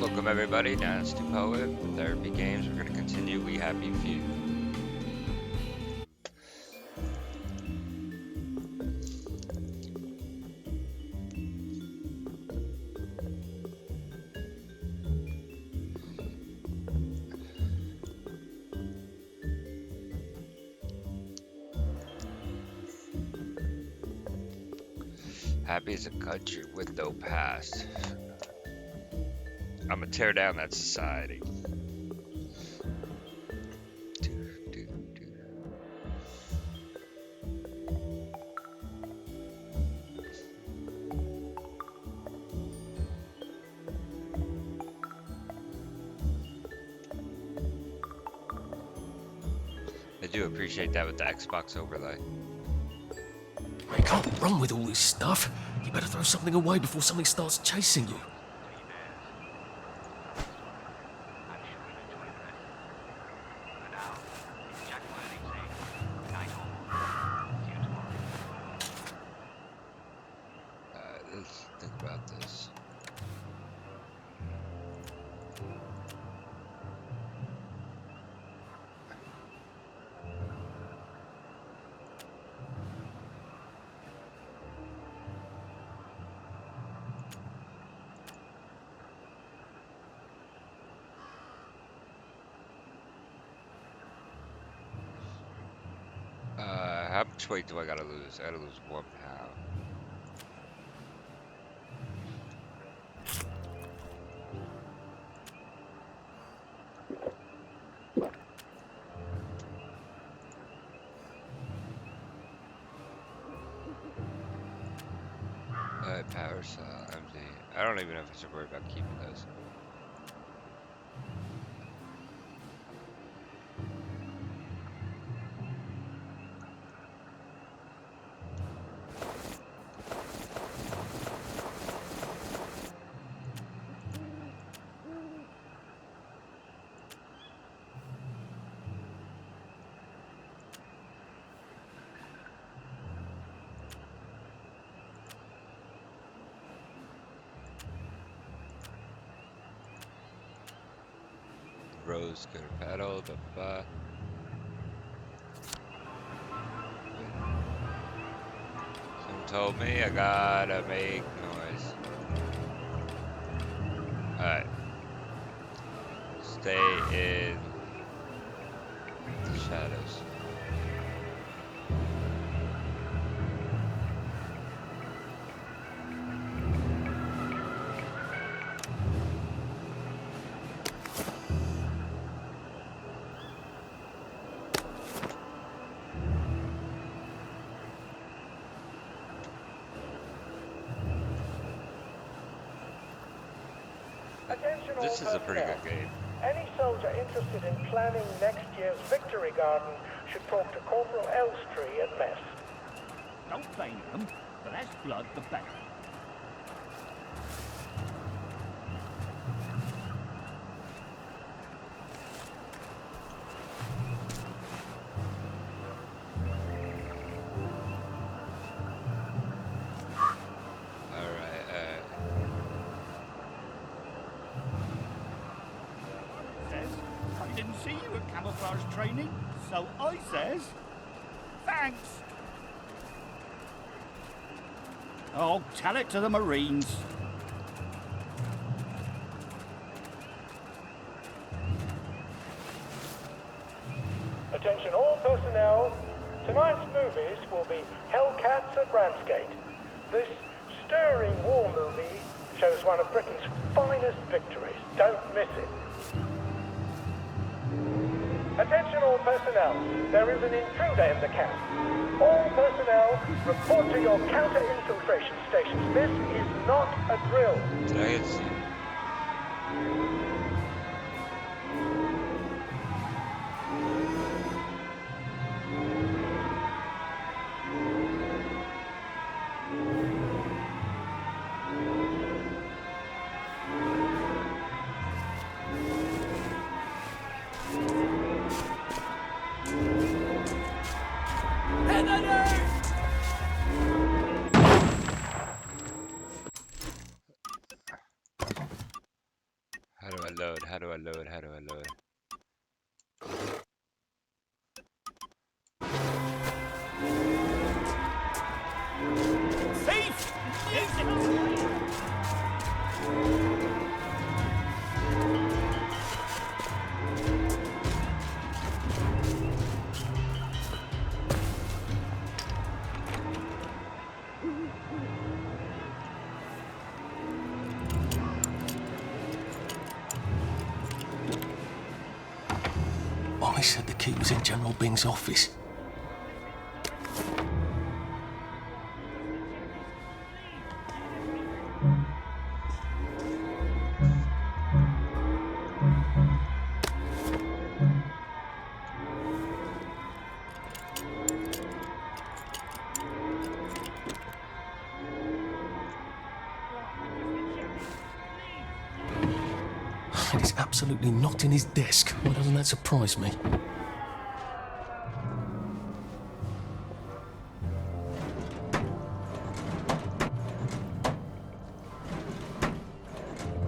Welcome everybody, Nasty Poet, Therapy Games. We're gonna continue We Happy Few. Happy is a country with no past. I'm gonna tear down that society. I do appreciate that with the Xbox overlay. You can't run with all this stuff. You better throw something away before something starts chasing you. Let's think about this. How much weight do I gotta lose? I gotta lose 1 pound. Power cell, MD. I don't even know if I should worry about keeping those. Rose good pedal, Someone told me I gotta make noise. Alright. Stay in the shadows. This is a pretty good game. Any soldier interested in planning next year's victory garden should talk to Corporal Elstree at mess. Don't blame them. The less blood, the better. See you at camouflage training, so I says, thanks. Oh, tell it to the Marines. Attention all personnel. Tonight's movies will be Hellcats at Ramsgate. This stirring war movie shows one of Britain's finest victories. Don't miss it. Attention all personnel, there is an intruder in the camp. All personnel, report to your counter-infiltration stations. This is not a drill. load? How do I load? How do I load? Thief! Ollie said the key was in General Bing's office. It is absolutely not in his desk. Why doesn't that surprise me?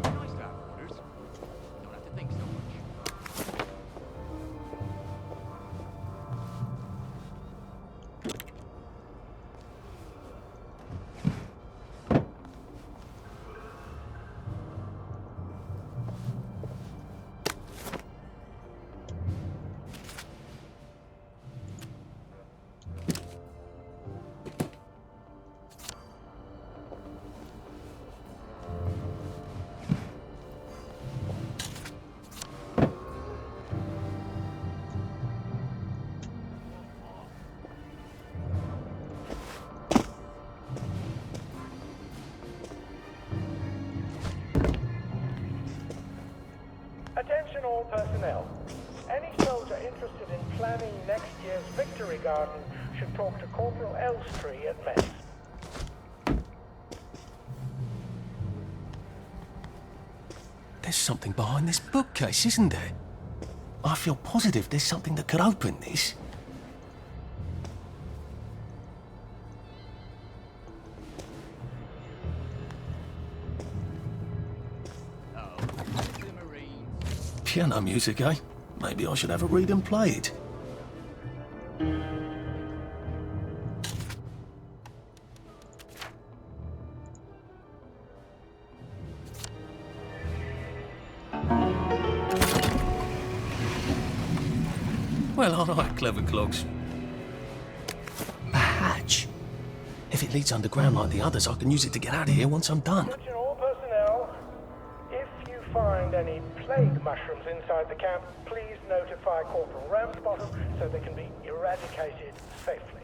Nice to have orders. Don't have to think so much. Attention all personnel. Any soldier interested in planning next year's Victory Garden should talk to Corporal Elstree at Mess. There's something behind this bookcase, isn't there? I feel positive there's something that could open this. Oh, the Marines. Piano music, eh? Maybe I should have a read and play it. Well, all right, clever clogs. A hatch. If it leads underground like the others, I can use it to get out of here once I'm done. Attention all personnel. If you find any plague mushrooms inside the camp, please notify Corporal Ramsbottom so they can be eradicated safely.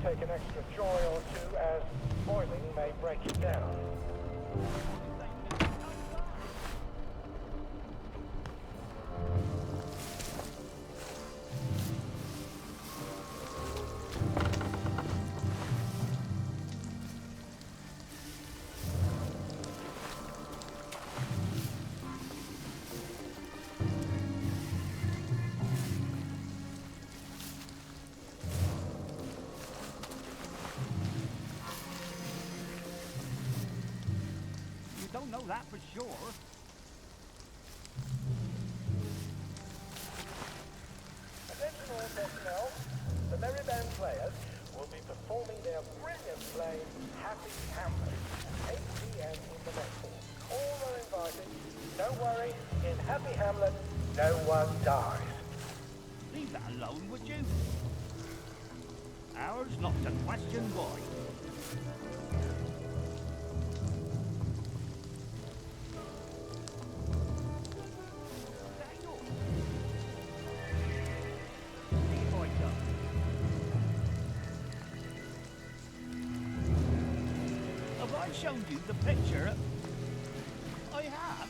Take an extra joy or two as boiling may break it down. You don't know that for sure. Attention all personnel, the Merry Band players will be performing their brilliant play, Happy Hamlet, at 8 p.m. in the Met Hall. All are invited. Don't worry, in Happy Hamlet, no one dies. Leave that alone, would you? Ours not to question why. I showed you the picture? I have.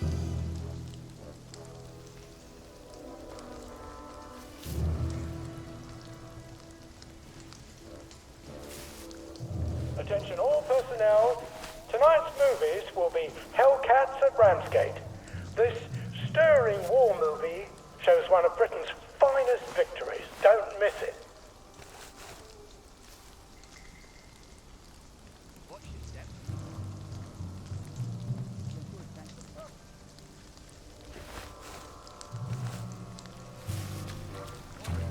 Attention all personnel. Tonight's movies will be Hellcats at Ramsgate. This stirring war movie shows one of Britain's finest victories. Don't miss it. Watch your step.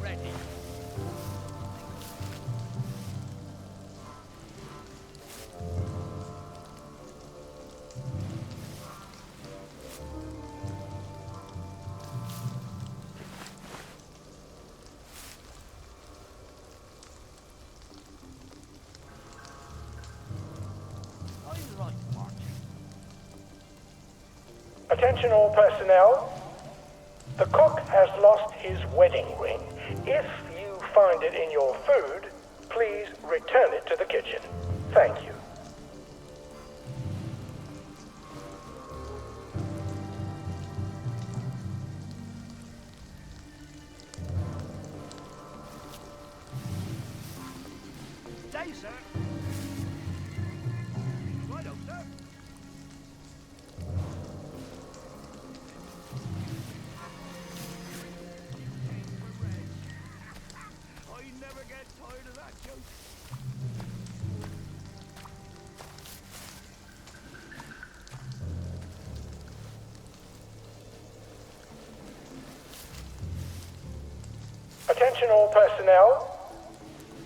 Ready. I like marching. Attention all personnel. The cook has lost his wedding ring. If you find it in your food, please return it to the kitchen. Thank you. Day, sir. Right up, sir. I never get tired of that joke. Attention all personnel.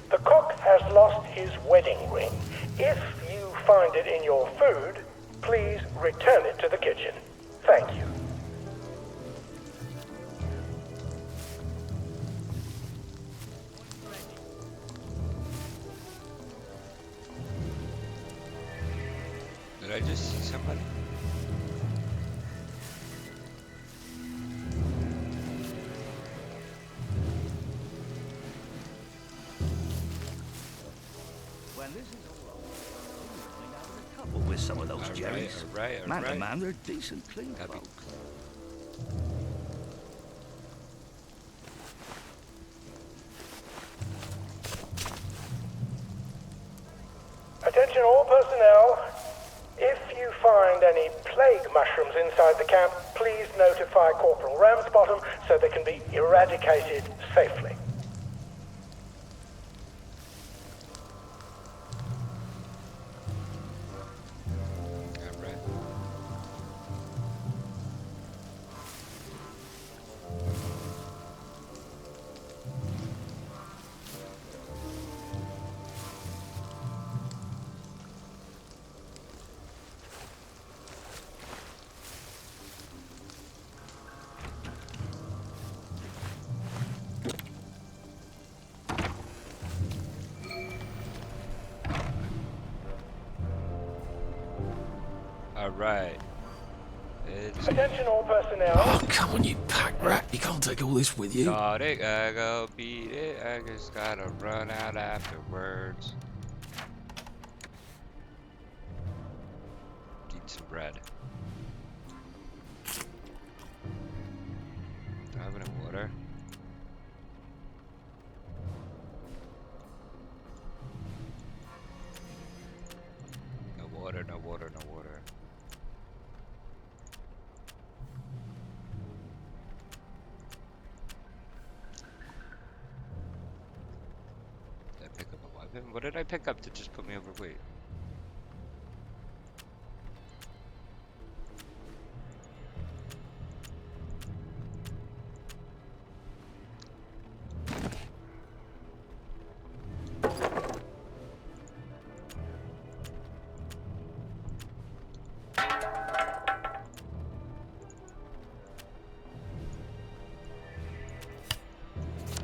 The cook has lost his wedding ring. If you find it in your food, please return it to the kitchen. Thank you. Did I just see somebody? When this is all over, you'll find out a couple with some of those jerrys. Alright. Man to man, they're decent, clean Happy. folk. Attention all personnel. If you find any plague mushrooms inside the camp, please notify Corporal Ramsbottom so they can be eradicated safely. Alright. Alright. It's Attention all personnel. Oh, come on, you pack rat. You can't take all this with you. got it, I go beat it, I just gotta run out afterwards. Eat some bread. Do I have any water? No water, no water, no water. Did I pick up a weapon? What did I pick up to just put me overweight?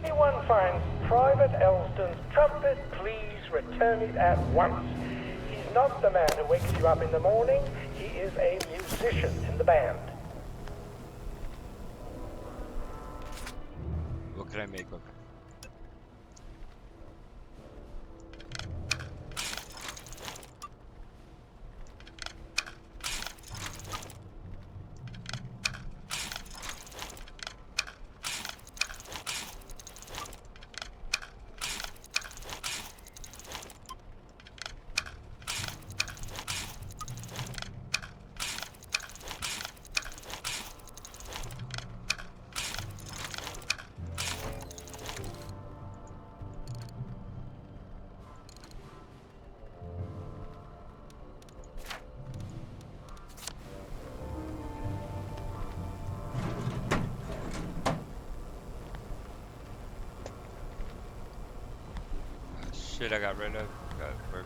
Anyone finds Private Elston's trumpet, please return it at once. He's not the man who wakes you up in the morning. He is a musician in the band. What can I make of it? shit I got rid of. Got work.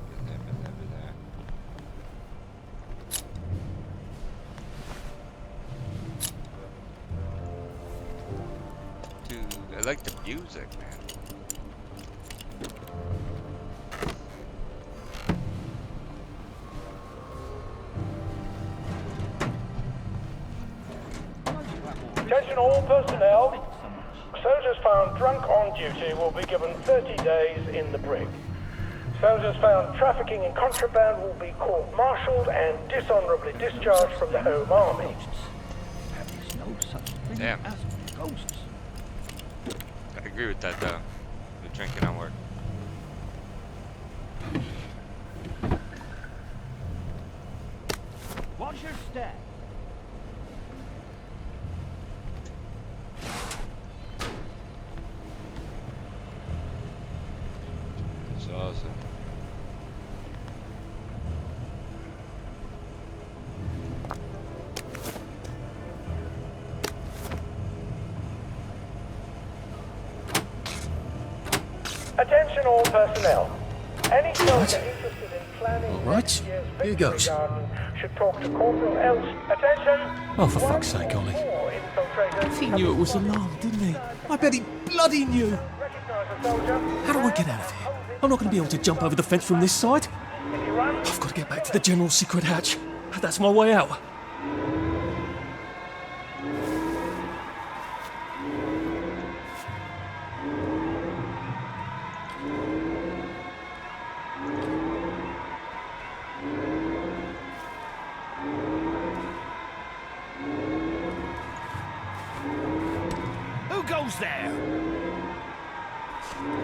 Been there, been there, been there. Dude, I like the music, man. Attention all personnel. Soldiers found drunk on duty will be given 30 days in the brig. Soldiers found trafficking in contraband will be court-martialed and dishonorably discharged from the Home Army. There is no such thing Damn. as ghosts. I agree with that though. The drinking on work. Watch your step. It's awesome. Attention all personnel. Any soldier interested in planning All right, next year's here victory goes. garden should talk to Corporal Else. Attention! Oh, for fuck's sake, Ollie. More infiltrators He knew it was alarmed, didn't he? I bet he bloody knew. Recognize a soldier. How do I get out of here? I'm not going to be able to jump over the fence from this side. If you run, I've got to get back to the general secret hatch. That's my way out. Who goes there?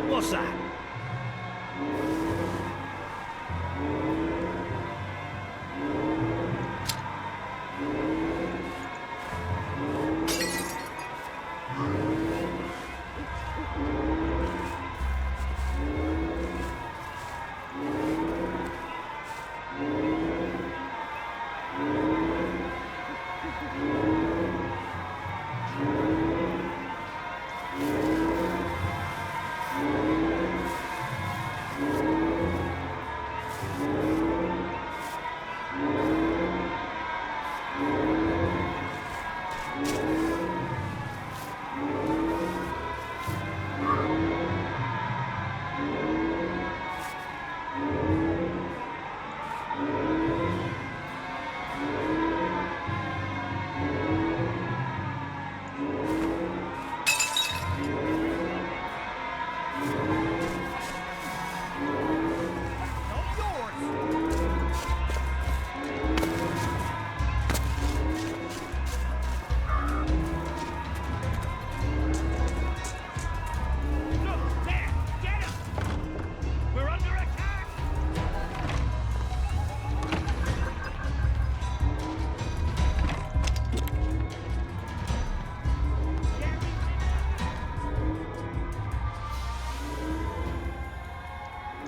What's that? Look, there! Get him! We're under attack!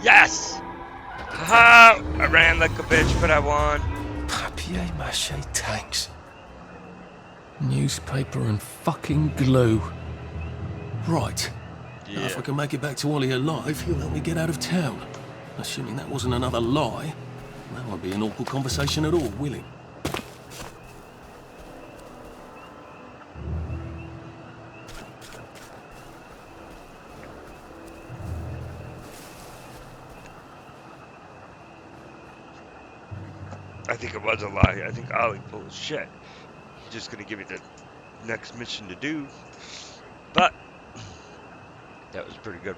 Yes! Haha! I ran like a bitch, but I won. Papier-mâché tanks. Newspaper and fucking glue. Right. Now, if I can make it back to Ollie alive, he'll help me get out of town. Assuming that wasn't another lie, that won't be an awkward conversation at all, will it? I think it was a lie. I think Ollie full of shit. He's just gonna give me the next mission to do. But that was pretty good.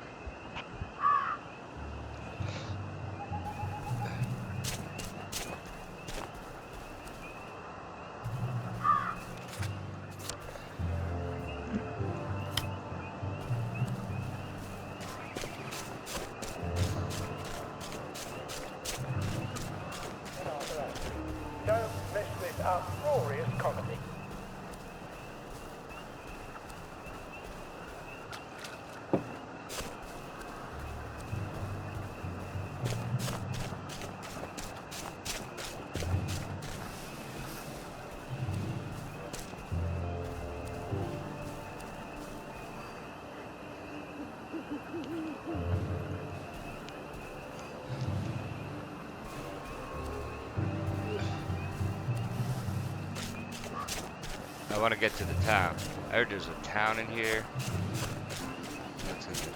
don't miss this uproarious comedy. I want to get to the town. I heard there's a town in here. Let's get to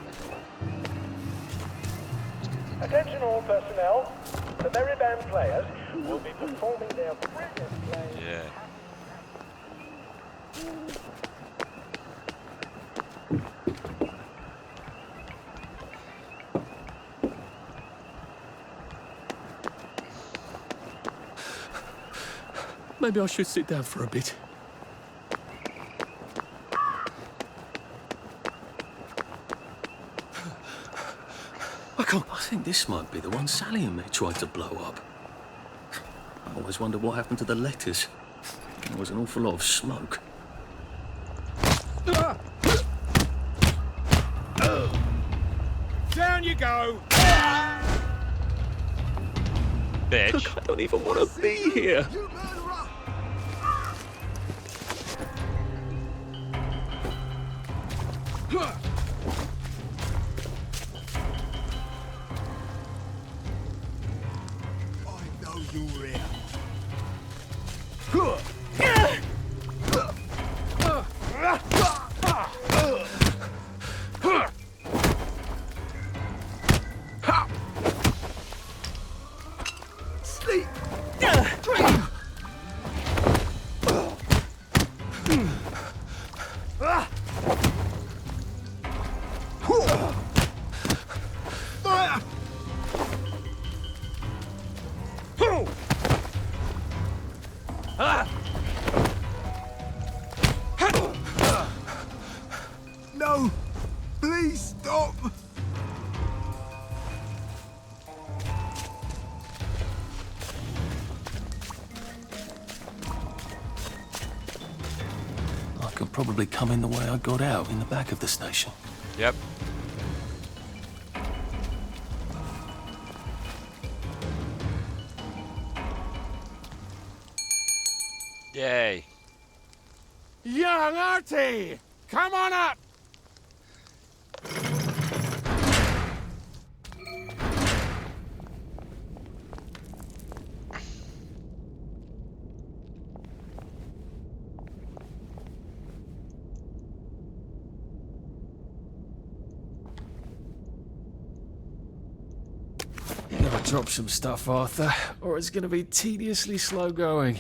the Attention all personnel. The Merry Band players will be performing their brilliant play. Yeah. Maybe I should sit down for a bit. I think this might be the one Sally and me tried to blow up. I always wondered what happened to the letters. There was an awful lot of smoke. Down you go! Bitch. Look, I don't even want to be here. No! Please stop! I could probably come in the way I got out, in the back of the station. Yep. Yay. Young Artie! Come on up! Drop some stuff, Arthur, or it's going to be tediously slow going.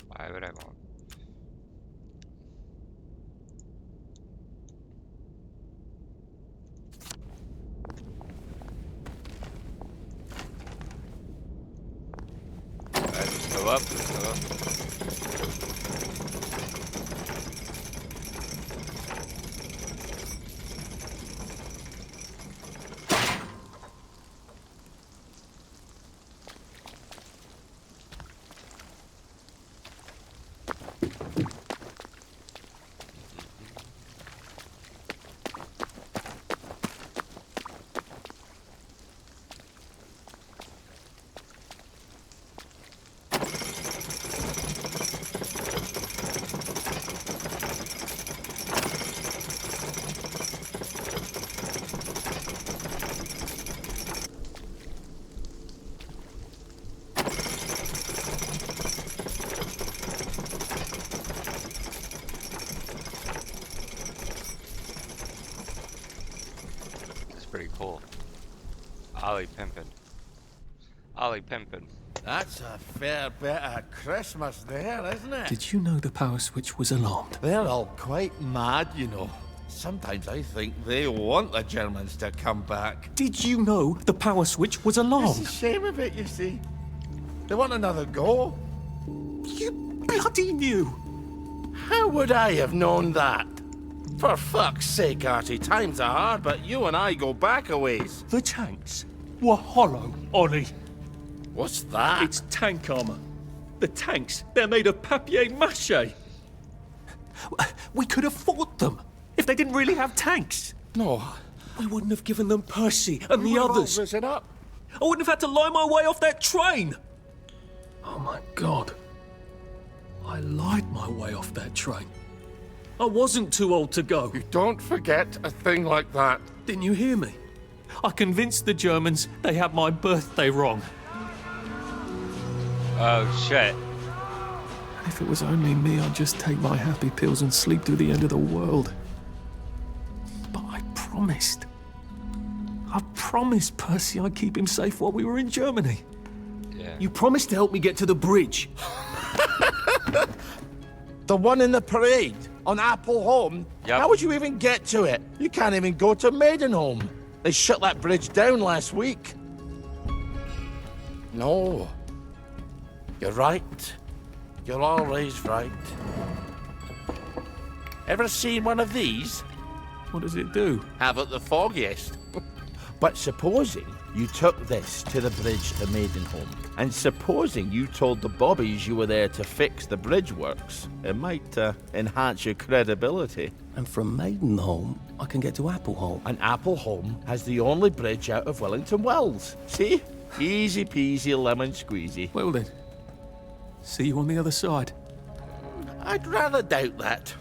Why would I want? Go up, go up. Pretty cool. Ollie pimpin'. Ollie pimpin'. That's a fair bit of Christmas there, isn't it? Did you know the power switch was alarmed? They're all quite mad, you know. Sometimes I think they want the Germans to come back. Did you know the power switch was It's alarmed? a shame of it, you see. They want another go. You bloody knew! How would I have known that? For fuck's sake, Artie, times are hard, but you and I go back a ways. The tanks were hollow, Ollie. What's that? It's tank armor. The tanks, they're made of papier-mâché. We could have fought them if they didn't really have tanks. No. We wouldn't have given them Percy and We the were all others. risen up. I wouldn't have had to lie my way off that train. Oh my God. I lied my way off that train. I wasn't too old to go. You don't forget a thing like that. Didn't you hear me? I convinced the Germans they had my birthday wrong. Oh, shit. And if it was only me, I'd just take my happy pills and sleep through the end of the world. But I promised. I promised Percy I'd keep him safe while we were in Germany. Yeah. You promised to help me get to the bridge. The one in the parade on Apple Home? Yep. How would you even get to it? You can't even go to Maidenholm. They shut that bridge down last week. No. You're right. You're always right. Ever seen one of these? What does it do? Haven't the foggiest. But supposing you took this to the bridge to Maidenholm, and supposing you told the bobbies you were there to fix the bridge works, it might enhance your credibility. And from Maidenholm, I can get to Appleholm. And Appleholm has the only bridge out of Wellington Wells. See? Easy peasy lemon squeezy. Well then, see you on the other side. I'd rather doubt that.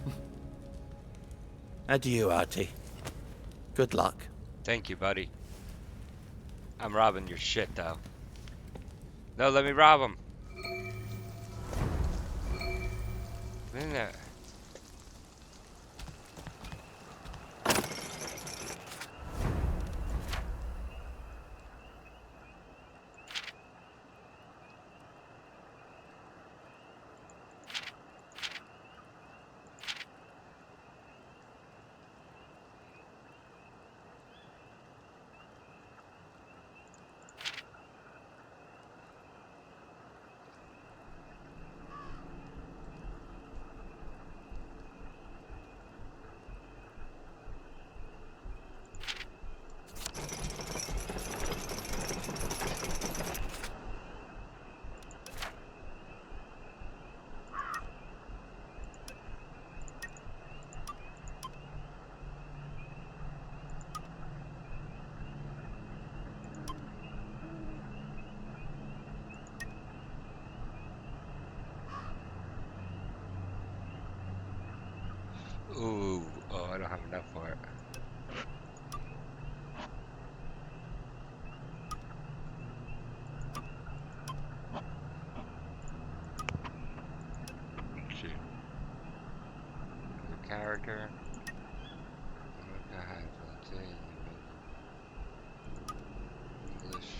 Adieu, Artie. Good luck. Thank you, buddy. I'm robbing your shit, though. No, let me rob him. In there. Ooh, oh, I don't have enough for it. Let's see. The character. Oh, God, let's see. English.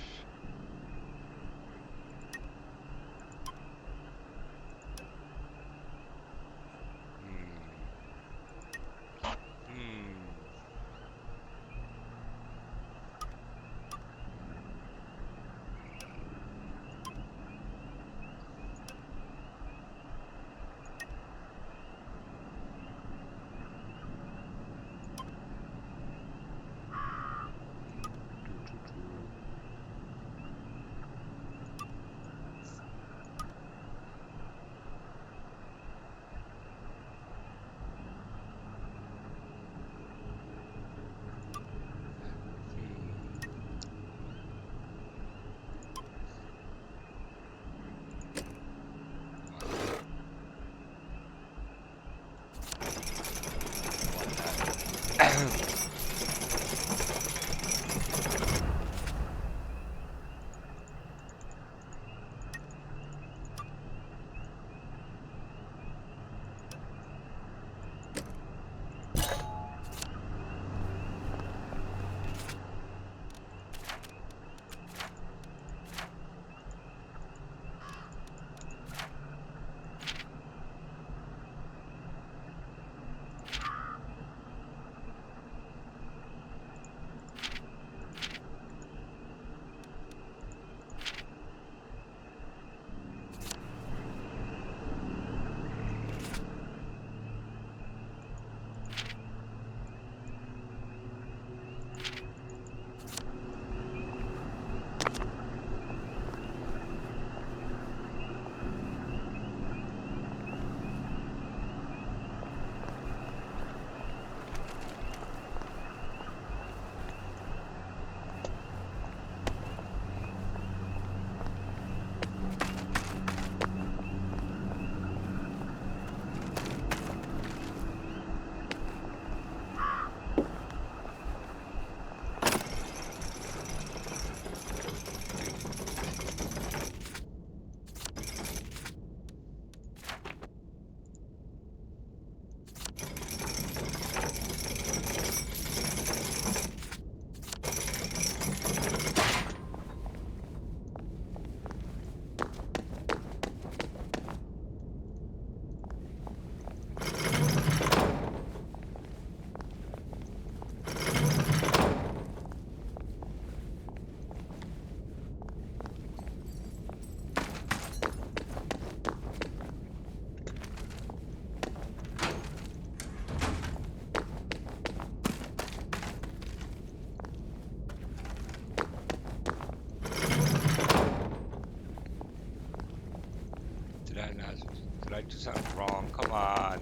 it just sounds wrong. Come on.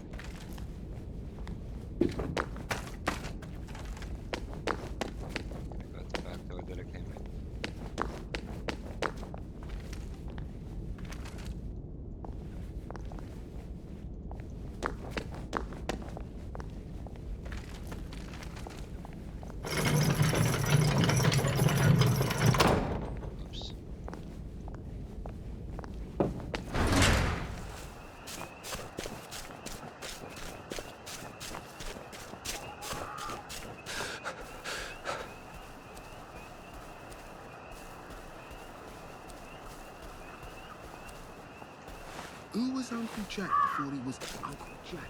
That's the back door that I came in. Oops. Who was Uncle Jack before he was Uncle Jack?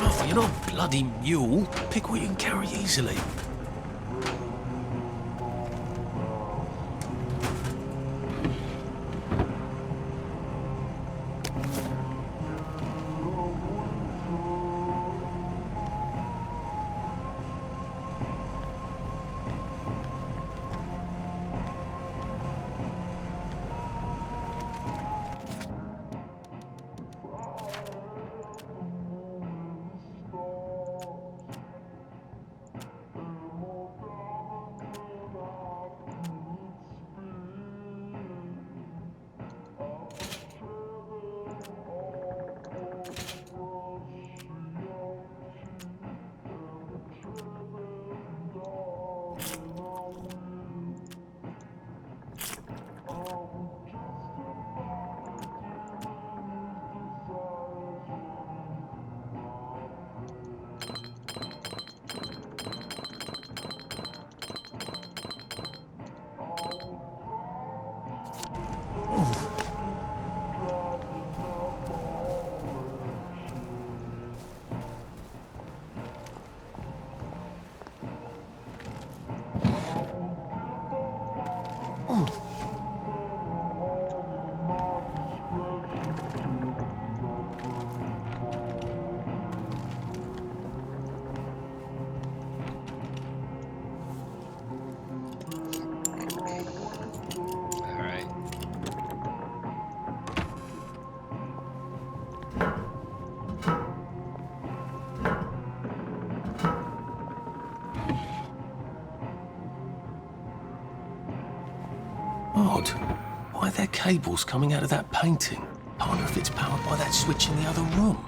Oh, you're not a bloody mule. Pick what you can carry easily. All right. Odd. Why are there cables coming out of that painting? I wonder if it's powered by that switch in the other room.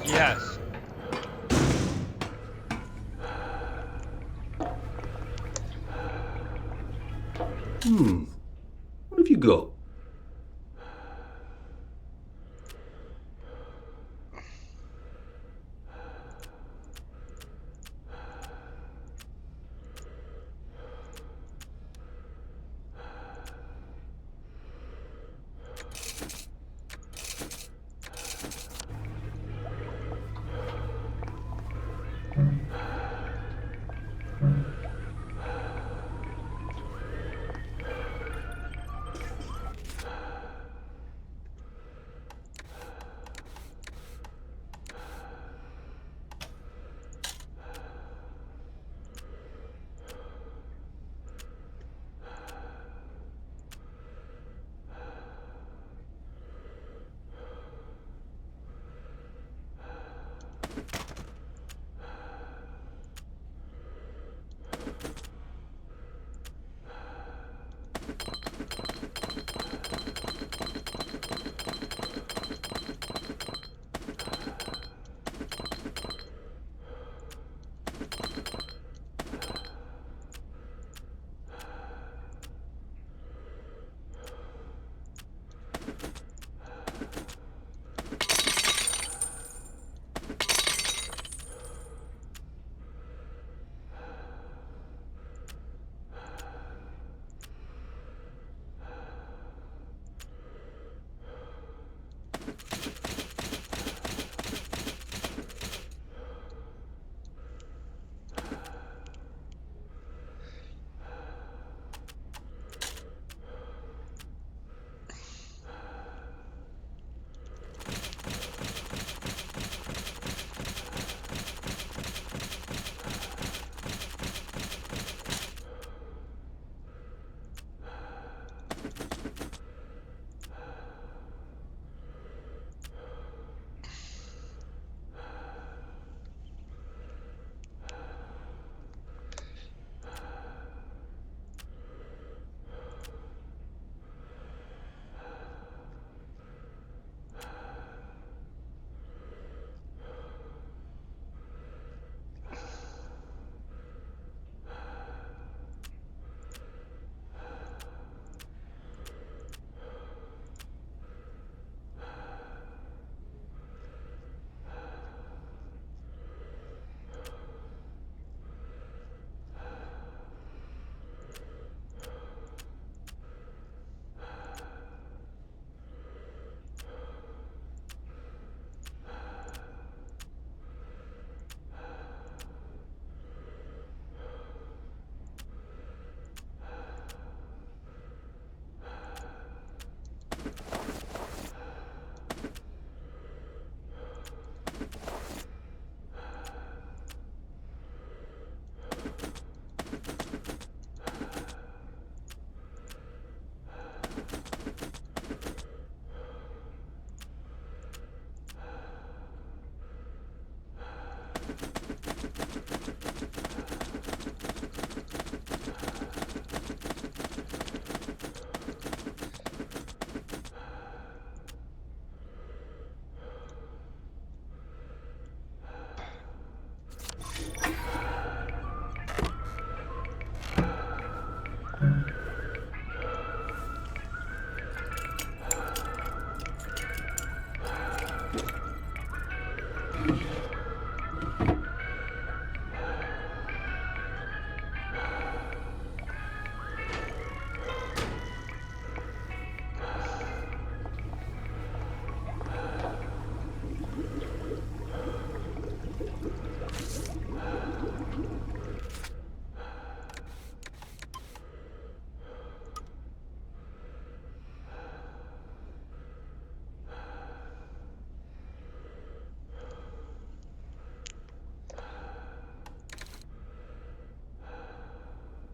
Yes. What have you got?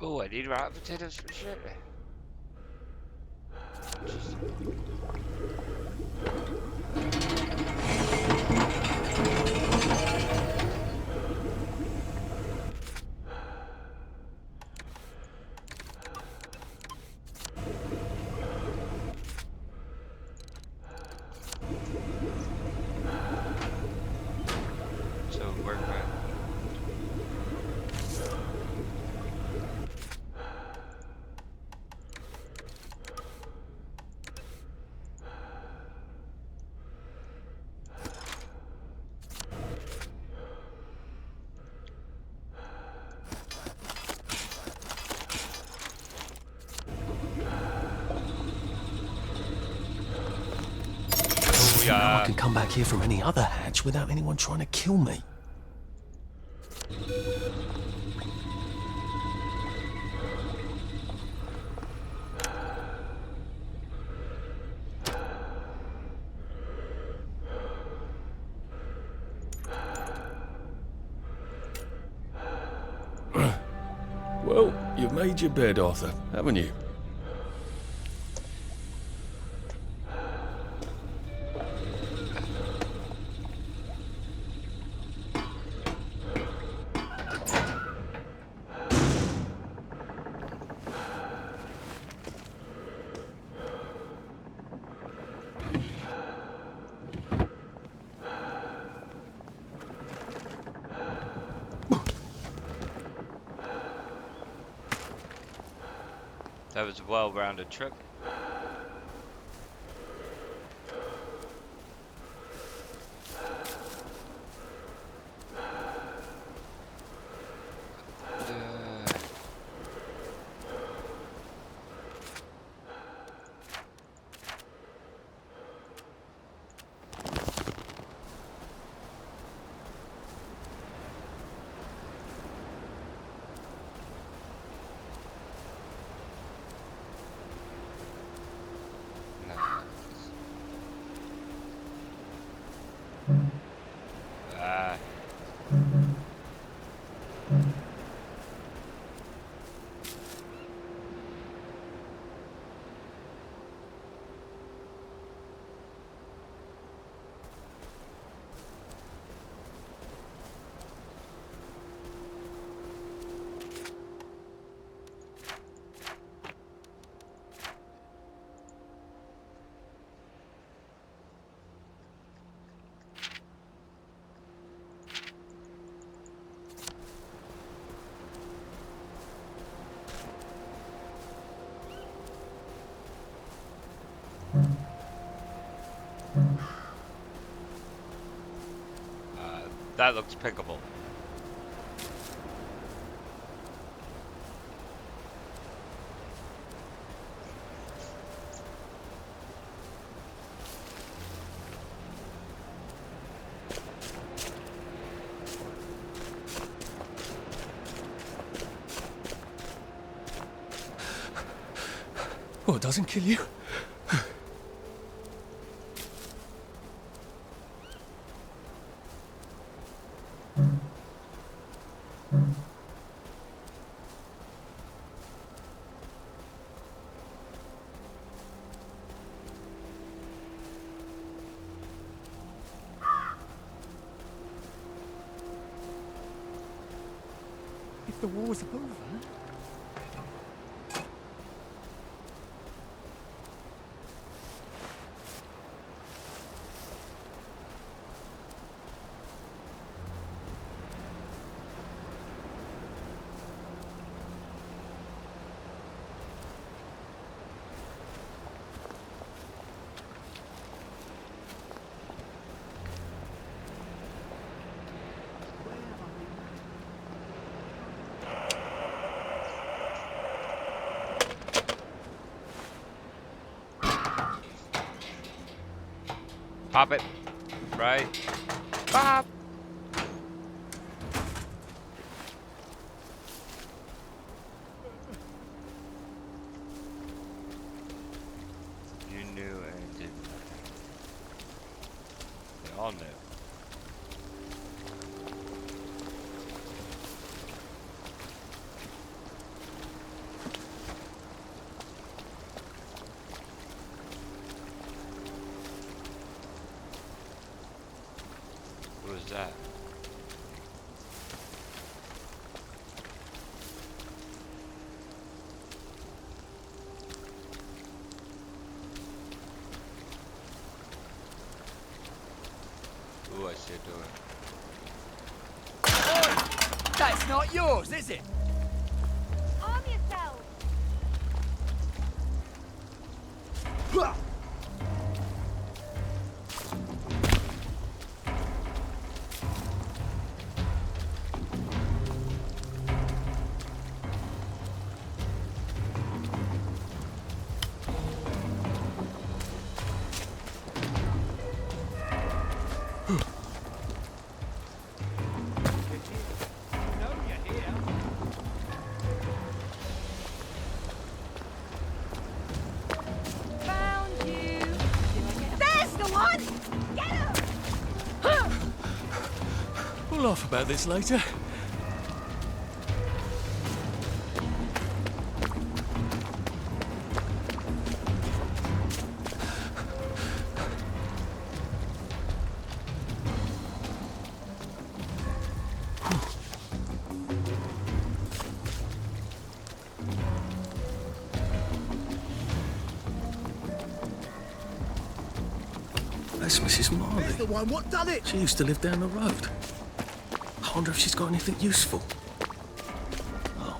Oh, I need rotten potatoes for shit. Jeez. Now I can come back here from any other hatch without anyone trying to kill me. Well, you've made your bed, Arthur, haven't you? That was a well-rounded trip. That looks pickable. Oh, it doesn't kill you? If the war's over, Pop it. Right. Pop. You knew and did nothing. They all knew. What was that? Ooh, I see it doing. that's not yours, is it? Arm yourself! on! Get her! We'll laugh about this later. That's Mrs. Marley. That's the one. What done it? She used to live down the road. I wonder if she's got anything useful. Oh,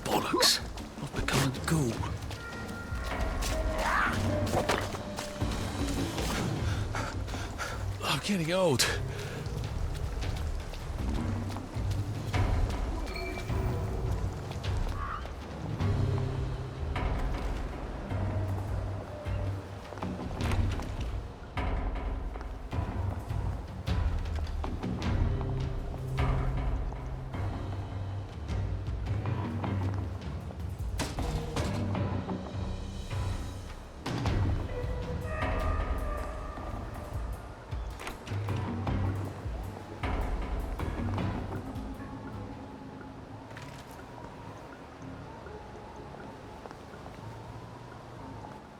bollocks. I've become a ghoul. I'm getting old.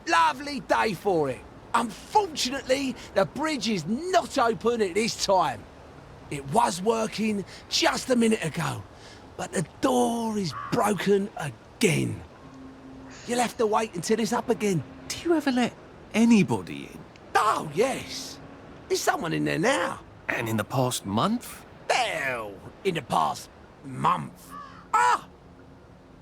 Lovely day for it. Unfortunately, the bridge is not open at this time. It was working just a minute ago, but the door is broken again. You'll have to wait until it's up again. Do you ever let anybody in? Oh, yes. There's someone in there now. And in the past month? Well, in the past month. Ah!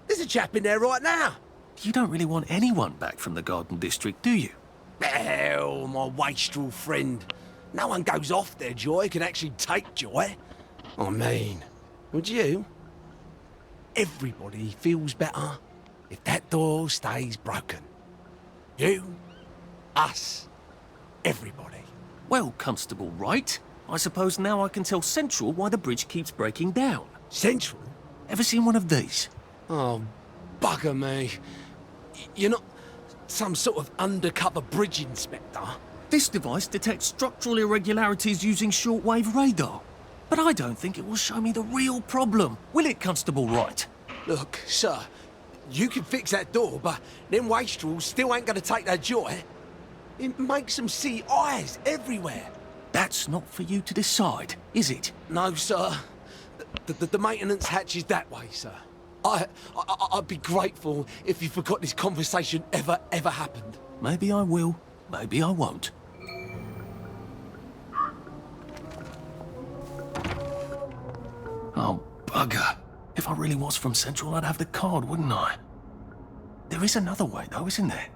There's a chap in there right now. You don't really want anyone back from the Garden District, do you? Well, my wastrel friend. No one goes off their joy can actually take joy. I mean, would you? Everybody feels better if that door stays broken. You, us, everybody. Well, Constable Wright, I suppose now I can tell Central why the bridge keeps breaking down. Central? Ever seen one of these? Oh, bugger me. You're not some sort of undercover bridge inspector? This device detects structural irregularities using shortwave radar. But I don't think it will show me the real problem. Will it, Constable Wright? Look, sir, you can fix that door, but them wastrels still ain't gonna take their joy. It makes them see eyes everywhere. That's not for you to decide, is it? No, sir. The maintenance hatch is that way, sir. I'd be grateful if you forgot this conversation ever happened. Maybe I will, maybe I won't. Oh, bugger. If I really was from Central, I'd have the card, wouldn't I? There is another way, though, isn't there?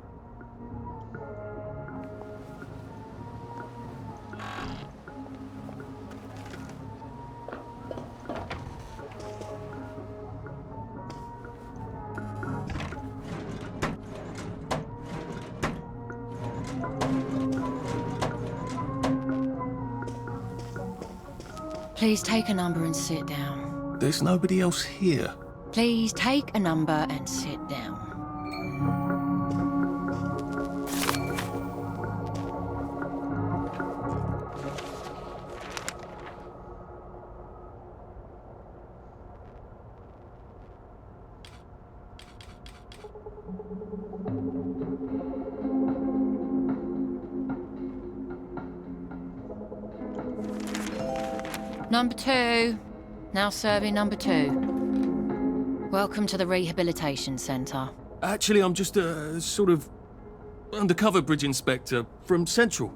Please take a number and sit down. There's nobody else here. Please take a number and sit down. Number 2. Now serving number 2. Welcome to the Rehabilitation Centre. Actually, I'm just a sort of undercover bridge inspector from Central.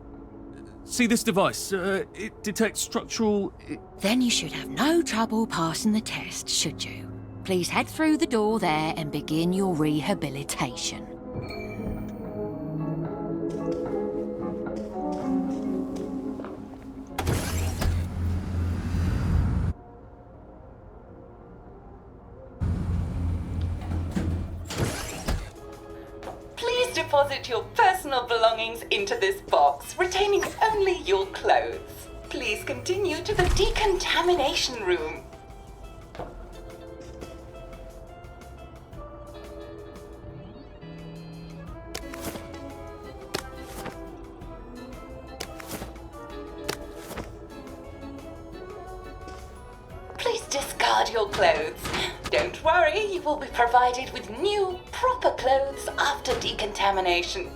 See this device? It detects structural... Then you should have no trouble passing the test, should you? Please head through the door there and begin your rehabilitation. Deposit your personal belongings into this box, retaining only your clothes. Please continue to the decontamination room. out your clothes. Don't worry, you will be provided with new, proper clothes after decontamination.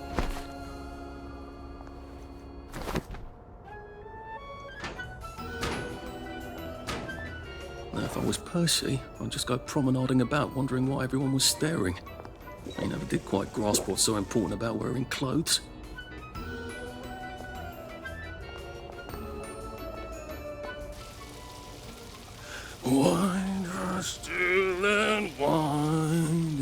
Now, if I was Percy, I'd just go promenading about, wondering why everyone was staring. I never did quite grasp what's so important about wearing clothes. Wind still and wind.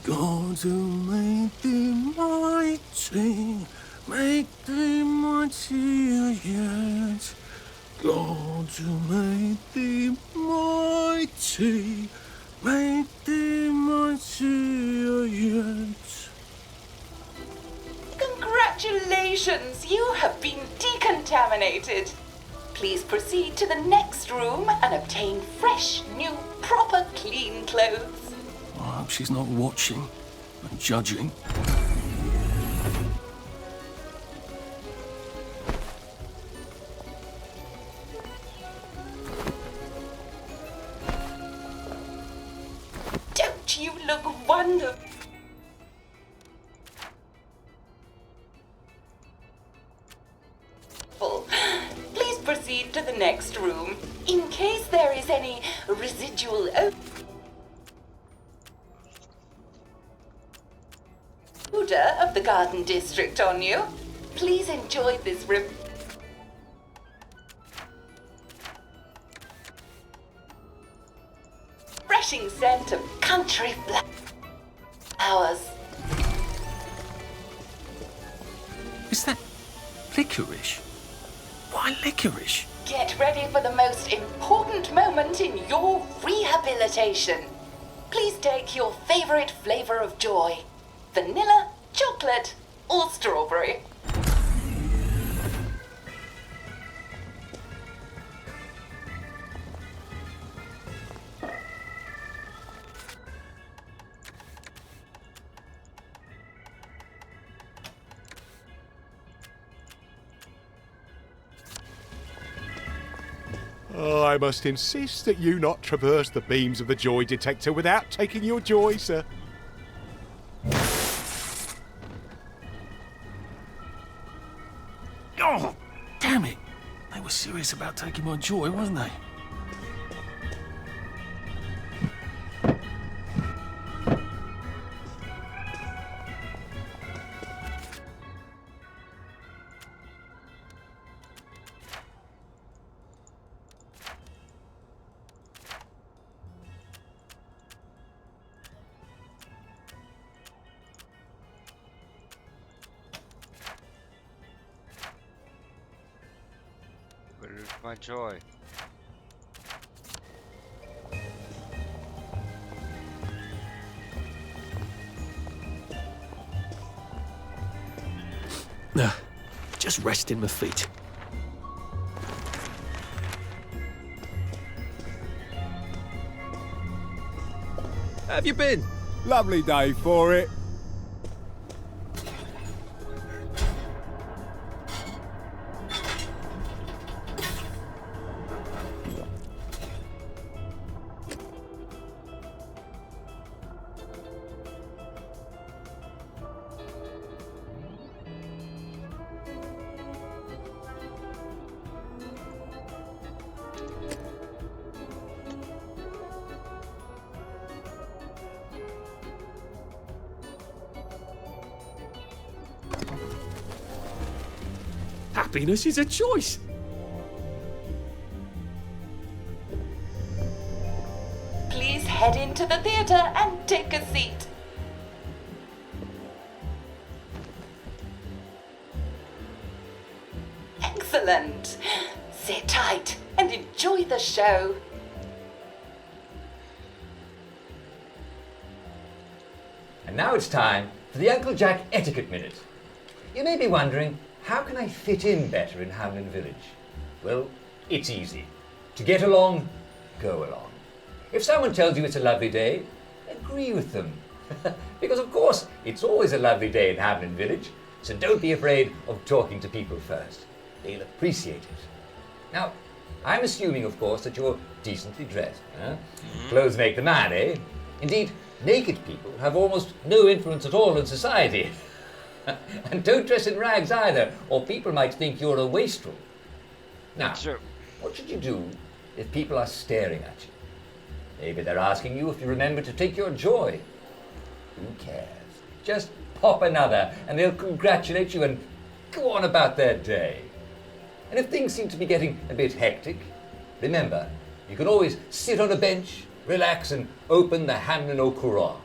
God to make thee mighty, make thee mightier yet. God to make thee mighty, make thee mightier yet. Congratulations, you have been decontaminated. Please proceed to the next room and obtain fresh, new, proper, clean clothes. I hope she's not watching and judging. Don't you look wonderful? Please proceed to the next room. In case there is any residual odor of the Garden District on you, please enjoy this refreshing scent of country flowers. Is that licorice? Why licorice? Get ready for the most important moment in your rehabilitation. Please take your favorite flavor of joy. Vanilla, chocolate, or strawberry. Oh, I must insist that you not traverse the beams of the joy detector without taking your joy, sir. Oh, damn it. They were serious about taking my joy, wasn't they? Where's my joy? Nah, just resting my feet. How have you been? Lovely day for it. Happiness is a choice. Please head into the theater and take a seat. Excellent. Sit tight and enjoy the show. And now it's time for the Uncle Jack Etiquette Minute. You may be wondering, how can I fit in better in Hamlin Village? Well, it's easy. To get along, go along. If someone tells you it's a lovely day, agree with them. Because of course, it's always a lovely day in Hamlin Village, so don't be afraid of talking to people first. they'll appreciate it. Now, I'm assuming, of course, that you're decently dressed. Huh? Clothes make the man, eh? Indeed, naked people have almost no influence at all in society. And don't dress in rags either, or people might think you're a wastrel. Now, what should you do if people are staring at you? Maybe they're asking you if you remember to take your joy. Who cares? Just pop another, and they'll congratulate you and go on about their day. And if things seem to be getting a bit hectic, remember, you can always sit on a bench, relax, and open the Hamlin O'Curragh.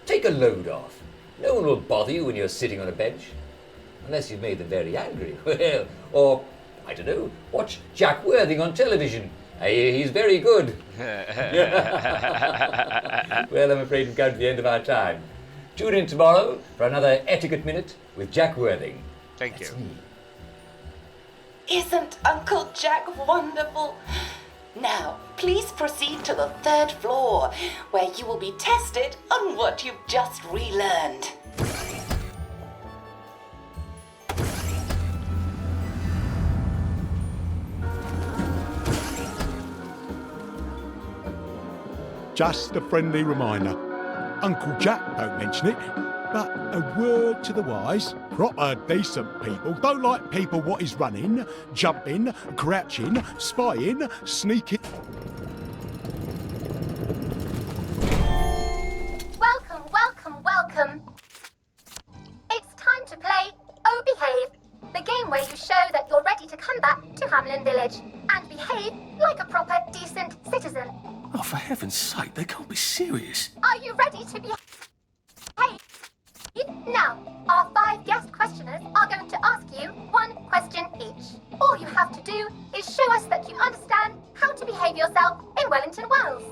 Take a load off. No one will bother you when you're sitting on a bench. Unless you've made them very angry. Well, or, I don't know, watch Jack Worthing on television. I hear he's very good. Well, I'm afraid we've come to the end of our time. Tune in tomorrow for another Etiquette Minute with Jack Worthing. Thank you. Isn't Uncle Jack wonderful? Now, please proceed to the 3rd floor, where you will be tested on what you've just relearned. Just a friendly reminder. Uncle Jack don't mention it, but a word to the wise. Proper decent people don't like people what is running, jumping, crouching, spying, sneaking. Welcome, welcome, welcome. It's time to play Oh Behave, the game where you show that you're ready to come back to Hamlin Village and behave like a proper, decent citizen. Oh, for heaven's sake, they can't be serious. Are you ready to behave? Now, our 5 guest questioners are going to ask you 1 question each. All you have to do is show us that you understand how to behave yourself in Wellington Wells.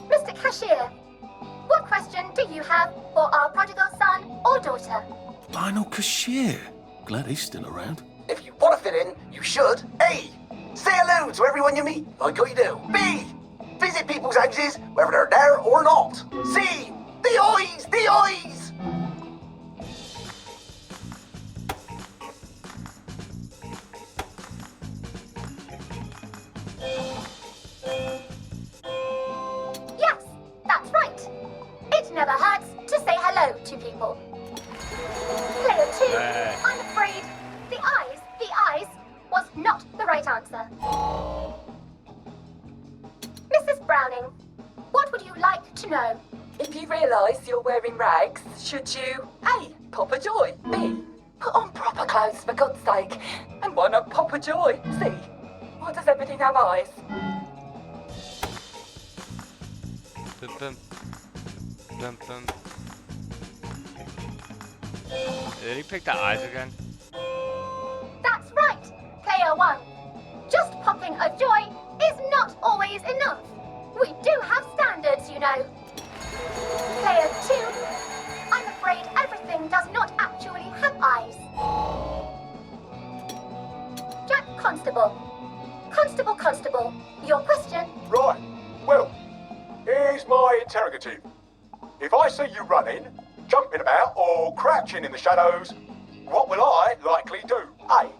Mr. Cashier, what question do you have for our prodigal son or daughter? Lionel Cashier. Glad he's still around. If you want to fit in, you should. A. Say hello to everyone you meet, like how you do. B. Visit people's houses, whether they're there or not. C. The eyes! The eyes! Yes, that's right. It never hurts to say hello to people. Player 2, I'm afraid the eyes was not the right answer. Mrs. Browning, what would you like to know? If you realise you're wearing rags, should you A. pop a joy, B. put on proper clothes for God's sake, and why not pop a joy, C. why does everything have eyes? Bum, bum. Bum, bum. Did he pick the eyes again? That's right, Player 1. Just popping a joy is not always enough. We do have standards, you know. Player 2, I'm afraid everything does not actually have eyes. Jack Constable. Constable, your question? Right, well, here's my interrogative. If I see you running, jumping about, or crouching in the shadows, what will I likely do? A.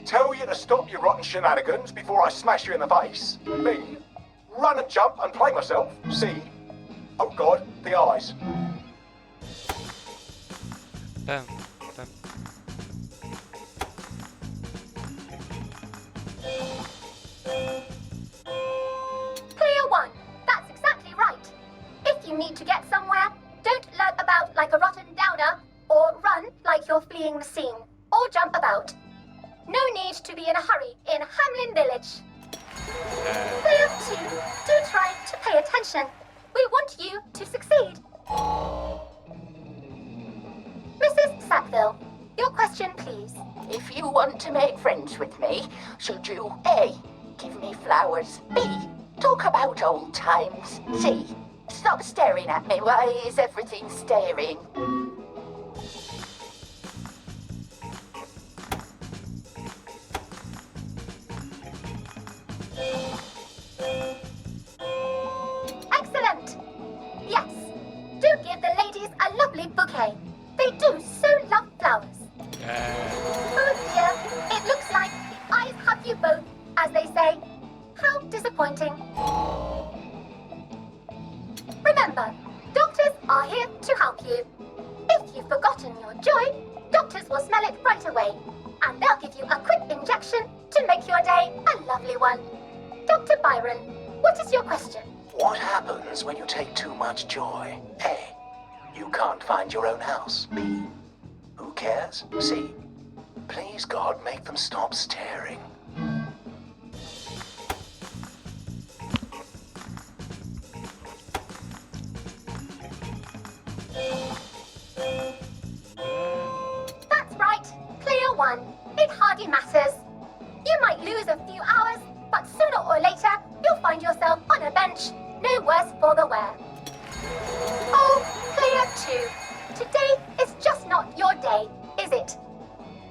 Tell you to stop your rotten shenanigans before I smash you in the face. B. Run and jump and play myself. C. Oh God, the eyes. Bum, bum. Player 1, that's exactly right. If you need to get somewhere, don't lurk about like a rotten downer, or run like you're fleeing the scene, or jump about. No need to be in a hurry in Hamlin Village. Player 2, do try to pay attention. We want you to succeed. Mrs. Sackville, your question, please. If you want to make friends with me, should you A. give me flowers, B. talk about old times, C. stop staring at me, why is everything staring? Excellent! Yes, do give the ladies a lovely bouquet. They do so love flowers. help you. If you've forgotten your joy, doctors will smell it right away, and they'll give you a quick injection to make your day a lovely one. Dr. Byron, what is your question? What happens when you take too much joy? A. You can't find your own house. B. Who cares? C. Please God, make them stop staring. That's right. Clear one. It hardly matters. You might lose a few hours, but sooner or later, you'll find yourself on a bench, no worse for the wear. Oh, clear two. Today is just not your day, is it?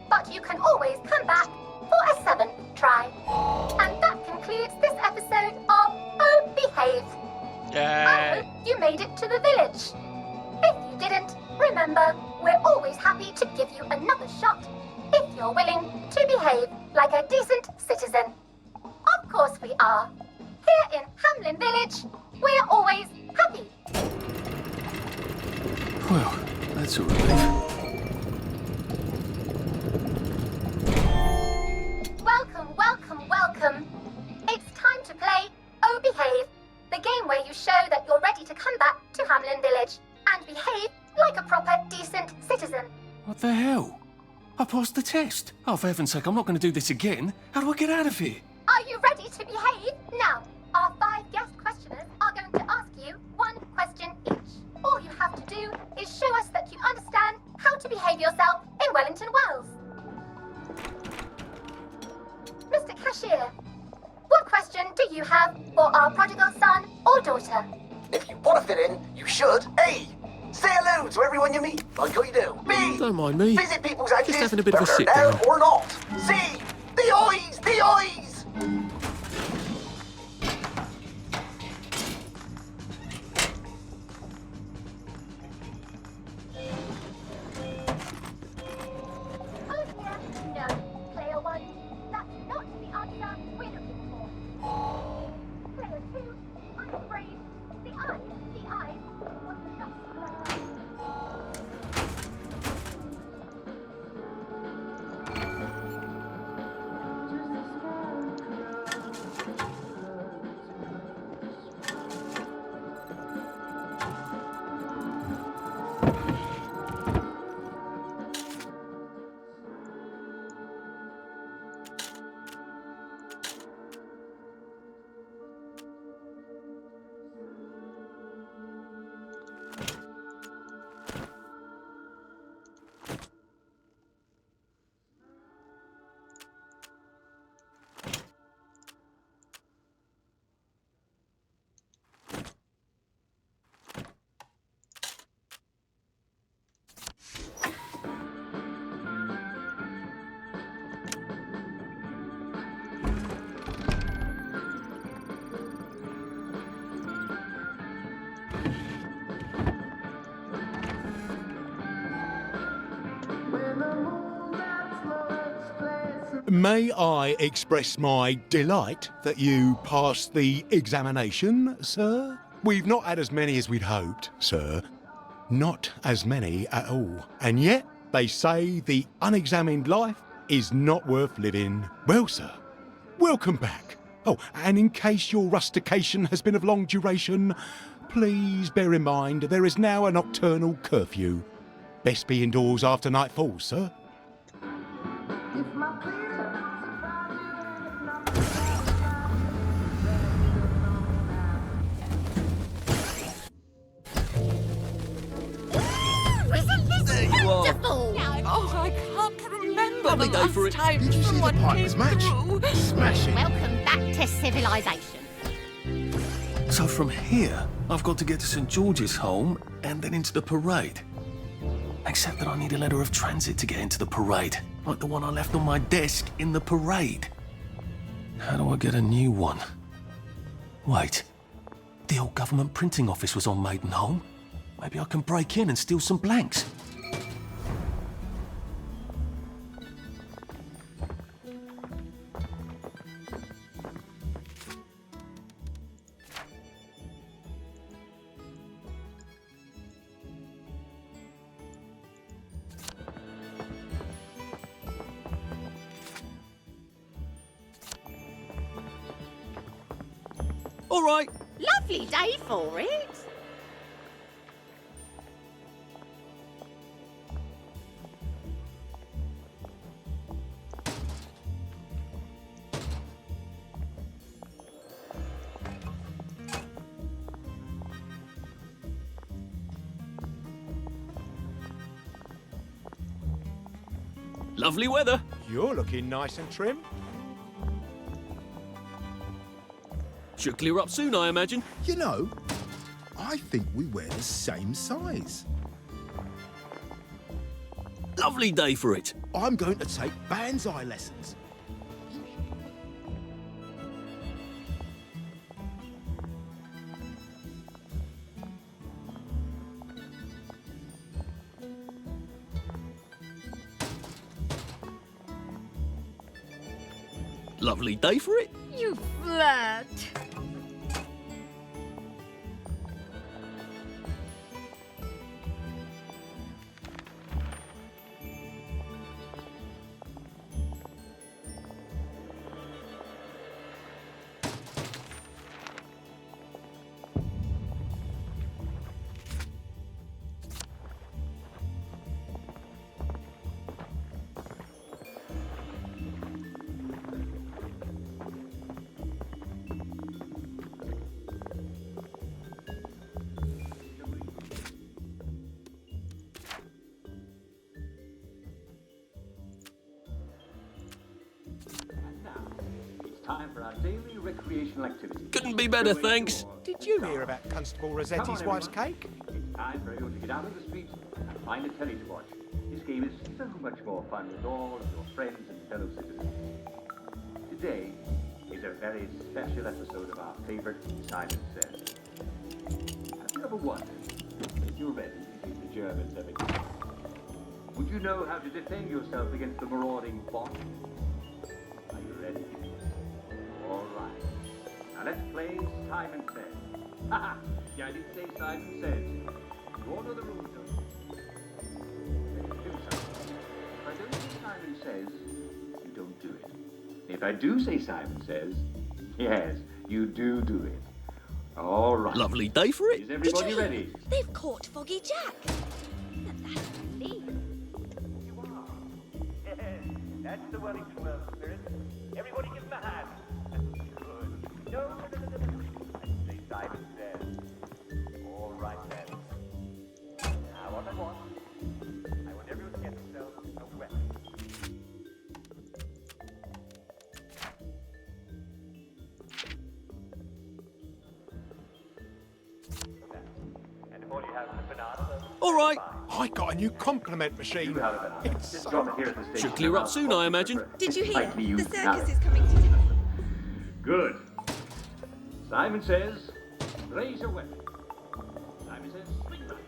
But you can always come back for a seventh try. And that concludes this episode of Oh Behave. I hope you made it to the village. If you didn't, remember, we're always happy to give you another shot if you're willing to behave like a decent citizen. Of course we are. Here in Hamlin Village, we're always happy. Well, that's a relief. Welcome, welcome, welcome. It's time to play Oh Behave, the game where you show that you're ready to come back to Hamlin Village and behave like a proper, decent citizen. What the hell? I passed the test. Oh, for heaven's sake, I'm not going to do this again. How do I get out of here? Are you ready to behave? Now, our 5 guest questioners are going to ask you one question each. All you have to do is show us that you understand how to behave yourself in Wellington, Wales. Mr. Cashier, what question do you have for our prodigal son or daughter? If you want to fit in, you should. A. Say hello to everyone you meet, like how you do. B. Don't mind me. Visit people's houses, Just having a bit of a whether sit they're down. there or not. C. The eyes, the eyes. Oh dear, no. Player 1, that's not the answer we're looking for. Player 2, I'm afraid the eyes was not correct. May I express my delight that you passed the examination, sir? We've not had as many as we'd hoped, sir. Not as many at all. And yet, they say the unexamined life is not worth living. Well, sir, welcome back. Oh, and in case your rustication has been of long duration, please bear in mind there is now a nocturnal curfew. Best be indoors after nightfall, sir. Wonderful! Oh, I can't remember Lovely the day last for it. time Did you see the someone Piper's came match? through. Smashing. Welcome back to civilization. So from here, I've got to get to St. George's home and then into the parade. Except that I need a letter of transit to get into the parade, like the one I left on my desk in the parade. How do I get a new one? Wait, the old government printing office was on Maidenholm. Maybe I can break in and steal some blanks. All right. Lovely day for it. Lovely weather. You're looking nice and trim. Should clear up soon, I imagine. You know, I think we wear the same size. Lovely day for it. I'm going to take banzai lessons. Lovely day for it. You flirt. Time for our daily recreational activity. Couldn't be better, thanks. Did you hear about Constable Rossetti's wife's cake? It's time for everyone to get out of the streets and find a telly to watch. This game is so much more fun with all of your friends and fellow citizens. Today is a very special episode of our favorite Simon Says. Have you ever wondered, if you're ready in case the Germans ever get you, would you know how to defend yourself against the marauding bot? Are you ready? All right. Now let's play Simon Says. Haha! Yeah, I did say Simon Says. You all know the rules, don't you? Let's do something. If I don't say Simon Says, you don't do it. If I do say Simon Says, yes, you do it. All right. Lovely day for it. Is everybody ready? They've caught Foggy Jack. That's relief. You are. Yes, that's the Wellington World spirit. Everybody give him a hand. Good. No. I say Simon Says. All right then. Now what I want everyone to get themselves a weapon. And all you have is a banana. All right. I got a new compliment machine. It's Just so drop it here at the station. Should clear up soon, I imagine. Did you hear? Tightly The used circus now. is coming to dinner. Good. Simon Says, raise your weapon. Simon Says, swing right.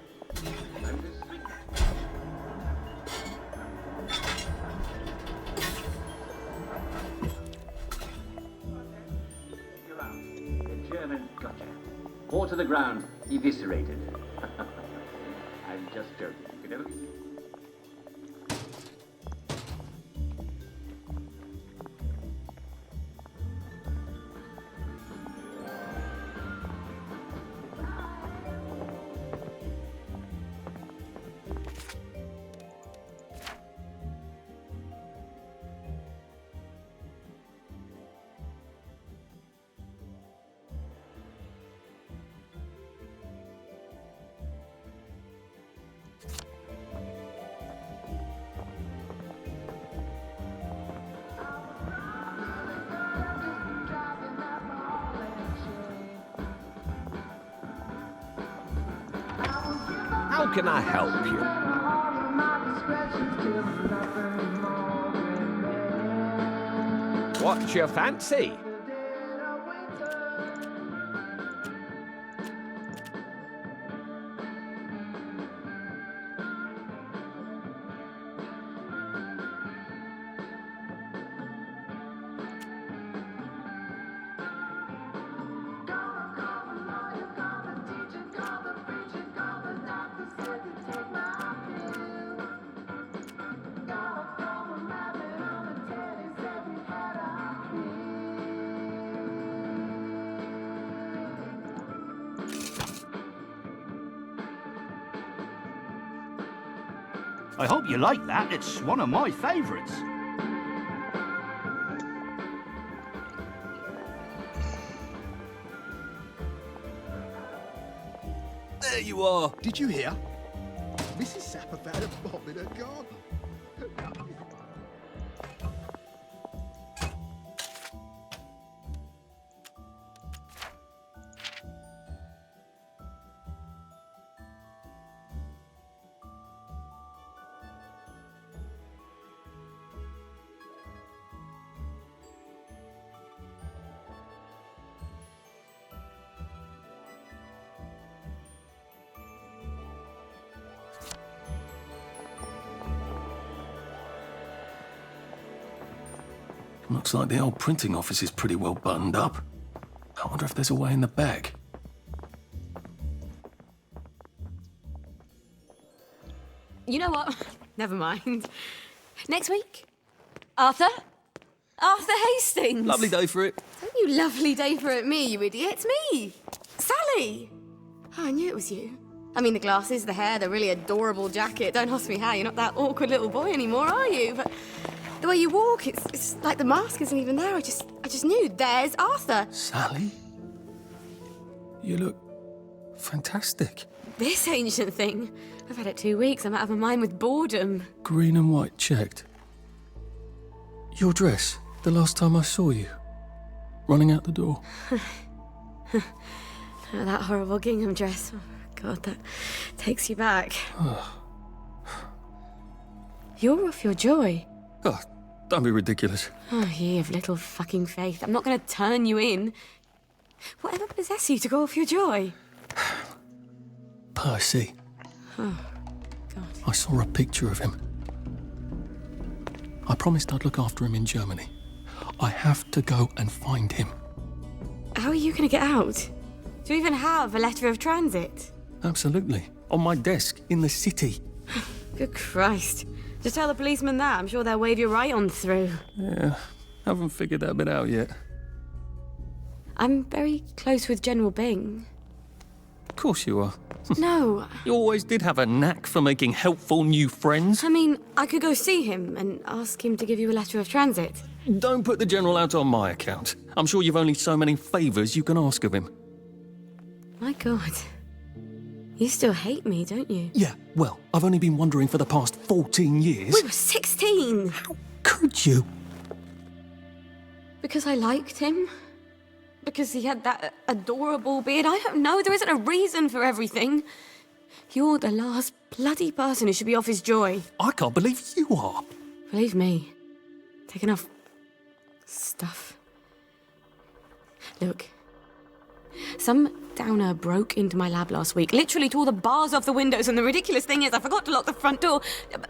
Simon Says, swing right. You're out. The German gotcha. Fall to the ground, eviscerated. I'm just joking. You can never be. How can I help you? What's your fancy? I hope you like that. It's one of my favourites. There you are. Did you hear? Mrs. Sapper found a bomb in her garden. Looks like the old printing office is pretty well buttoned up. I wonder if there's a way in the back. You know what? Never mind. Next week? Arthur? Arthur Hastings! Lovely day for it. Don't you lovely day for it me, you idiot. It's me! Sally! Oh, I knew it was you. I mean, the glasses, the hair, the really adorable jacket. Don't ask me how, you're not that awkward little boy anymore, are you? But the way you walk, it's like the mask isn't even there. I just knew. There's Arthur. Sally? You look fantastic. This ancient thing. I've had it 2 weeks. I'm out of my mind with boredom. Green and white checked. Your dress, the last time I saw you. Running out the door. That horrible gingham dress. Oh, God, that takes you back. You're off your joy. Oh, don't be ridiculous. Oh, ye of little fucking faith. I'm not going to turn you in. Whatever possesses you to go off your joy? Percy. Oh, God. I saw a picture of him. I promised I'd look after him in Germany. I have to go and find him. How are you going to get out? Do you even have a letter of transit? Absolutely. On my desk, in the city. Good Christ. Just tell the policeman that. I'm sure they'll wave you right on through. Yeah, haven't figured that bit out yet. I'm very close with General Bing. Of course you are. No. You always did have a knack for making helpful new friends. I mean, I could go see him and ask him to give you a letter of transit. Don't put the General out on my account. I'm sure you've only so many favours you can ask of him. My God. You still hate me, don't you? Yeah, well, I've only been wondering for the past 14 years. We were 16! How could you? Because I liked him? Because he had that adorable beard? I don't know, there isn't a reason for everything. You're the last bloody person who should be off his joy. I can't believe you are. Believe me. Take enough stuff. Look. Some downer broke into my lab last week, literally tore the bars off the windows, and the ridiculous thing is I forgot to lock the front door.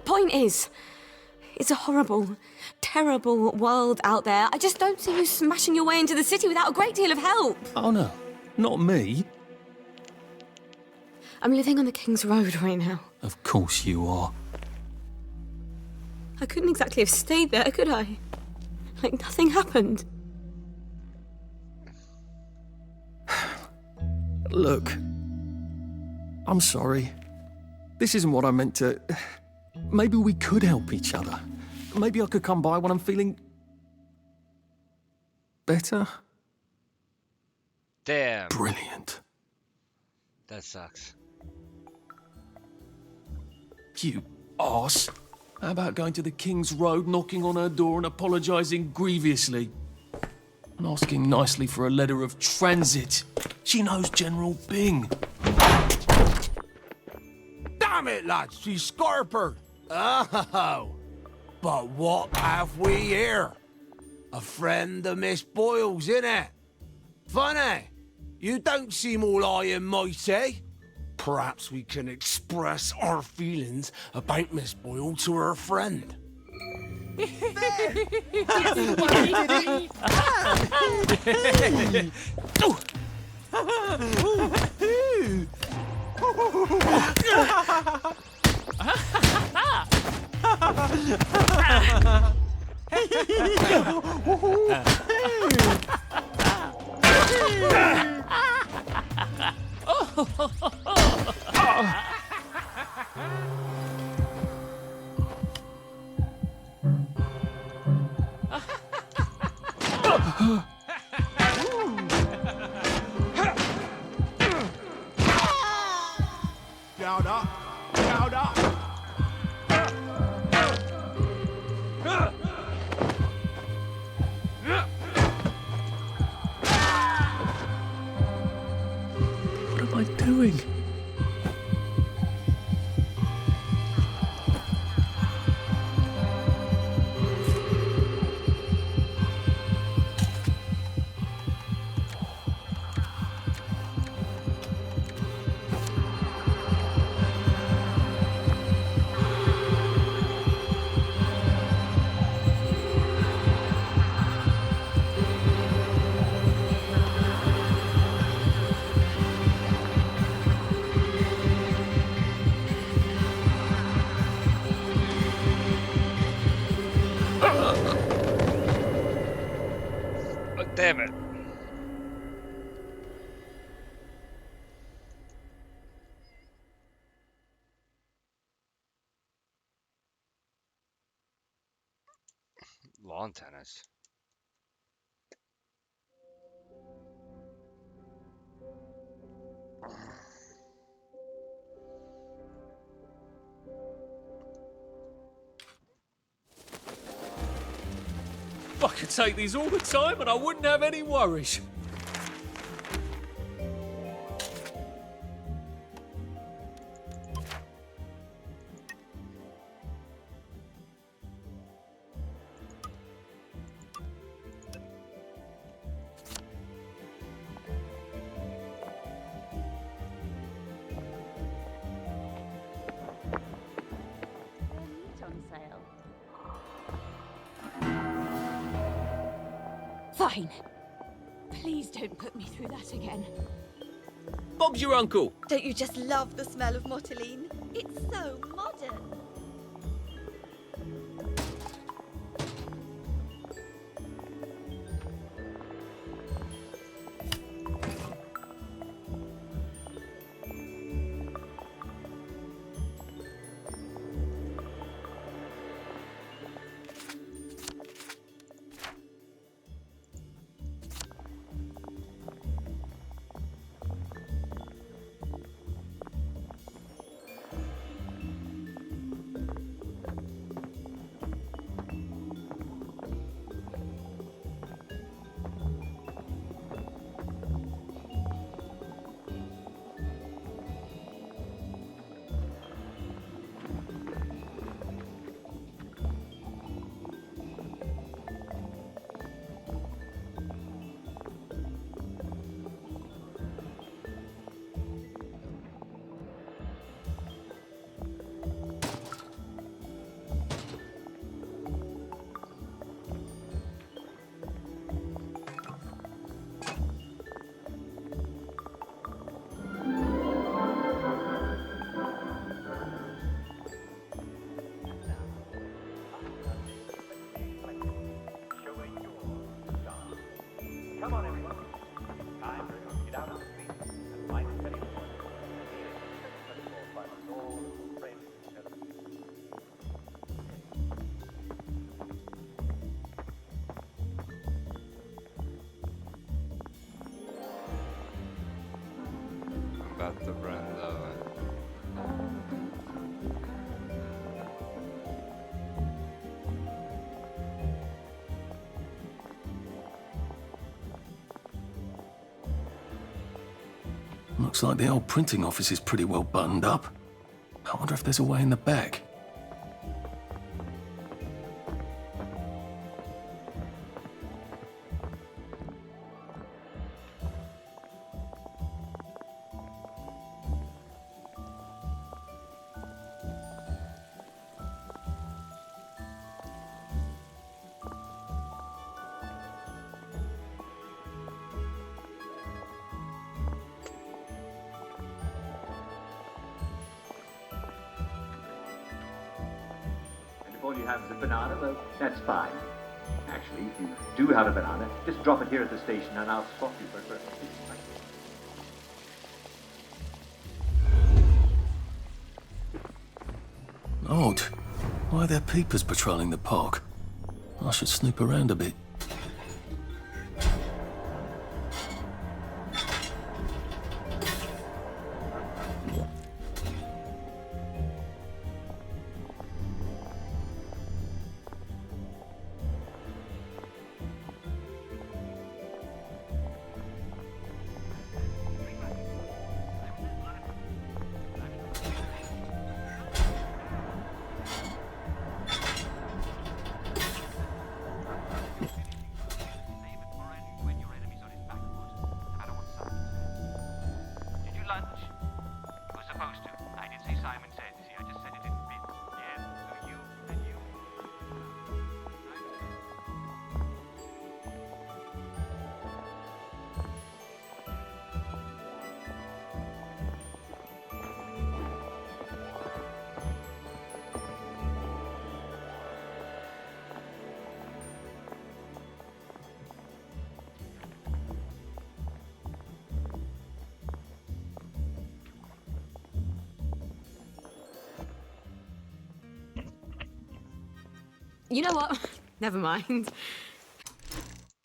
Point is, it's a horrible, terrible world out there. I just don't see you smashing your way into the city without a great deal of help. Oh no, not me. I'm living on the King's Road right now. Of course you are. I couldn't exactly have stayed there, could I? Like nothing happened. Look, I'm sorry. This isn't what I meant to... Maybe we could help each other. Maybe I could come by when I'm feeling... better? Damn. Brilliant. That sucks. You arse. How about going to the King's Road, knocking on her door and apologising grievously? And asking nicely for a letter of transit. She knows General Bing. Damn it, lads, she's scarpered. Oh, but what have we here? A friend of Miss Boyle's, innit? Funny, you don't seem all high and mighty. Perhaps we can express our feelings about Miss Boyle to her friend. Hold up! What am I doing? Oh, damn it. Lawn tennis. I could take these all the time and I wouldn't have any worries. Fine. Please don't put me through that again. Bob's your uncle. Don't you just love the smell of motoline? It's so modern. Come on, everyone. Time to get out of the street and find a steady point. By the soul of friends together. About to run low. Looks like the old printing office is pretty well buttoned up. I wonder if there's a way in the back. All you have is a banana, well, that's fine. Actually, if you do have a banana, just drop it here at the station and I'll swap you for a breakfast. Odd. Why are there peepers patrolling the park? I should snoop around a bit. You know what? Never mind.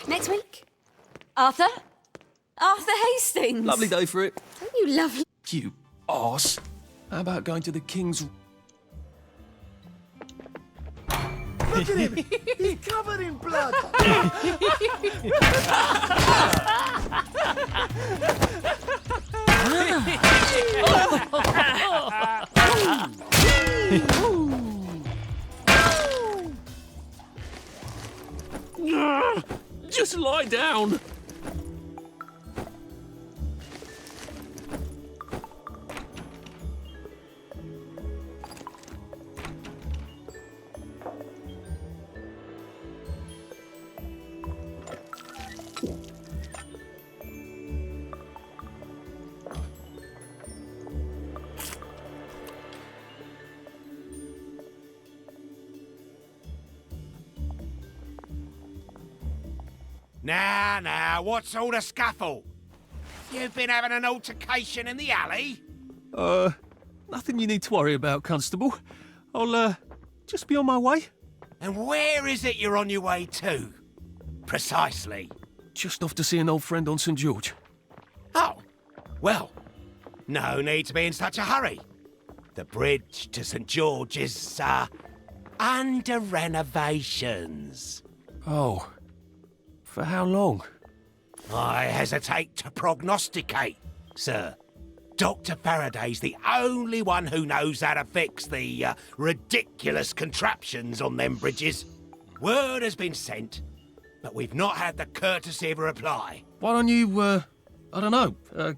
Next week, Arthur Hastings. Lovely day for it. Don't you lovely? You arse. How about going to the King's... Look at him! He's covered in blood! Just lie down. Now, what's all the scuffle? You've been having an altercation in the alley? Nothing you need to worry about, Constable. I'll, just be on my way. And where is it you're on your way to? Precisely. Just off to see an old friend on St. George. Oh, well, no need to be in such a hurry. The bridge to St. George is, under renovations. Oh. For how long? I hesitate to prognosticate, sir. Dr. Faraday's the only one who knows how to fix the ridiculous contraptions on them bridges. Word has been sent, but we've not had the courtesy of a reply. Why don't you, I don't know,